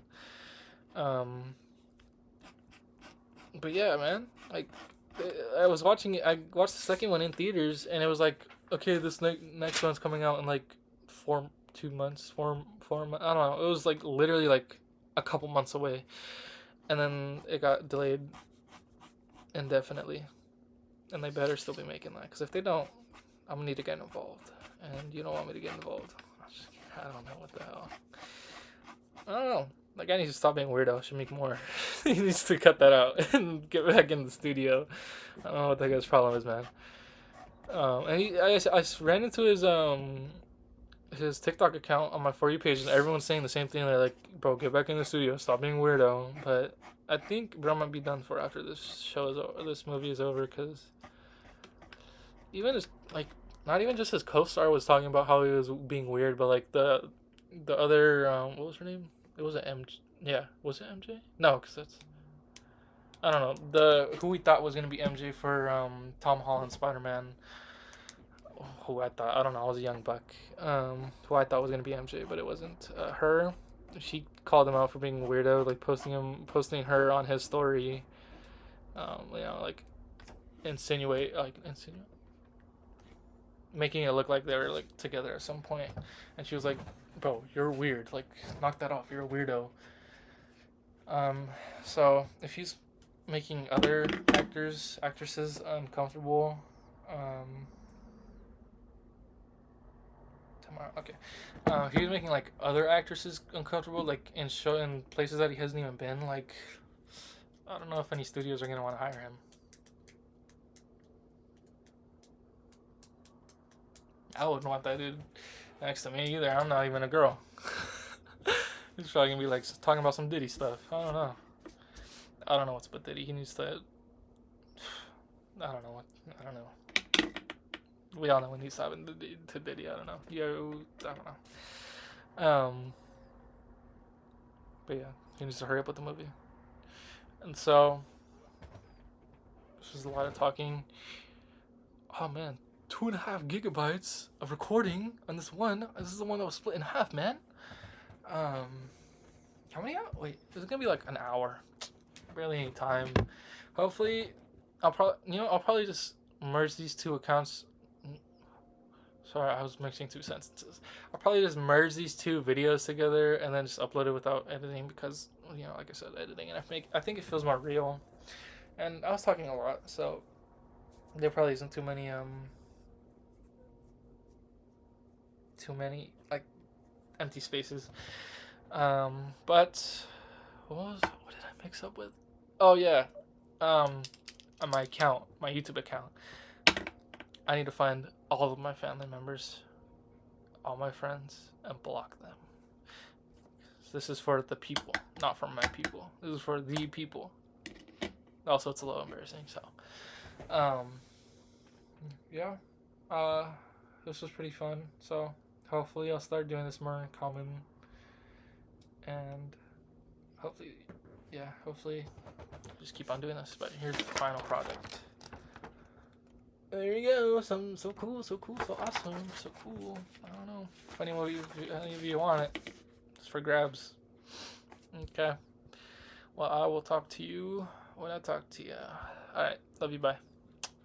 But yeah, man. Like, I was watching it. I watched the second one in theaters, and it was like, okay, this next one's coming out in like 2 months, 4 months. I don't know. It was like literally like a couple months away, and then it got delayed indefinitely, and they better still be making that. Because if they don't, I'm gonna need to get involved, and you don't want me to get involved. I don't know what the hell. I don't know. That guy needs to stop being weirdo. Should make more. He needs to cut that out and get back in the studio. I don't know what that guy's problem is, man. I ran into his TikTok account on my For You page, and everyone's saying the same thing. They're like, "Bro, get back in the studio. Stop being weirdo." But I think bro might be done for after this show is over, this movie is over, because even his like not even just his co-star was talking about how he was being weird, but like the other what was her name? It wasn't MJ. Yeah, was it MJ? No, because that's I don't know the who we thought was gonna be MJ for Tom Holland Spider-Man. Who I don't know, I was a young buck. Who I thought was gonna be MJ, but it wasn't her. She called him out for being a weirdo, like posting her on his story. Like insinuate, making it look like they were like together at some point, and she was like, "Bro, you're weird. Like, knock that off. You're a weirdo." So if he's making other actresses uncomfortable, tomorrow, okay. If he's making like other actresses uncomfortable, like in places that he hasn't even been, like, I don't know if any studios are gonna want to hire him. I wouldn't want that dude next to me either. I'm not even a girl. He's probably gonna be like talking about some Diddy stuff. I don't know. I don't know what's with Diddy. He needs to. I don't know. We all know when he's talking to Diddy. I don't know. I don't know. But yeah, he needs to hurry up with the movie. And so, this is a lot of talking. Oh man, 2.5 gigabytes of recording on this one. This is the one that was split in half, man. How many hours? Wait, this is gonna be like an hour. Barely any time. Hopefully, I'll probably just merge these two accounts. Sorry, I was mixing two sentences. I'll probably just merge these two videos together and then just upload it without editing, because like I said, editing and I think it feels more real. And I was talking a lot, so there probably isn't too many like empty spaces. But what did I mix up with? Oh yeah, on my YouTube account, I need to find all of my family members, all my friends, and block them. This is for the people, not for my people. This is for the people. Also, it's a little embarrassing. So, yeah. This was pretty fun. So, hopefully, I'll start doing this more in common. And hopefully, just keep on doing this. But here's the final product. There you go. So cool, so awesome, so cool. I don't know if any of you want it. It's for grabs. Okay. Well, I will talk to you when I talk to you. Alright. Love you. Bye.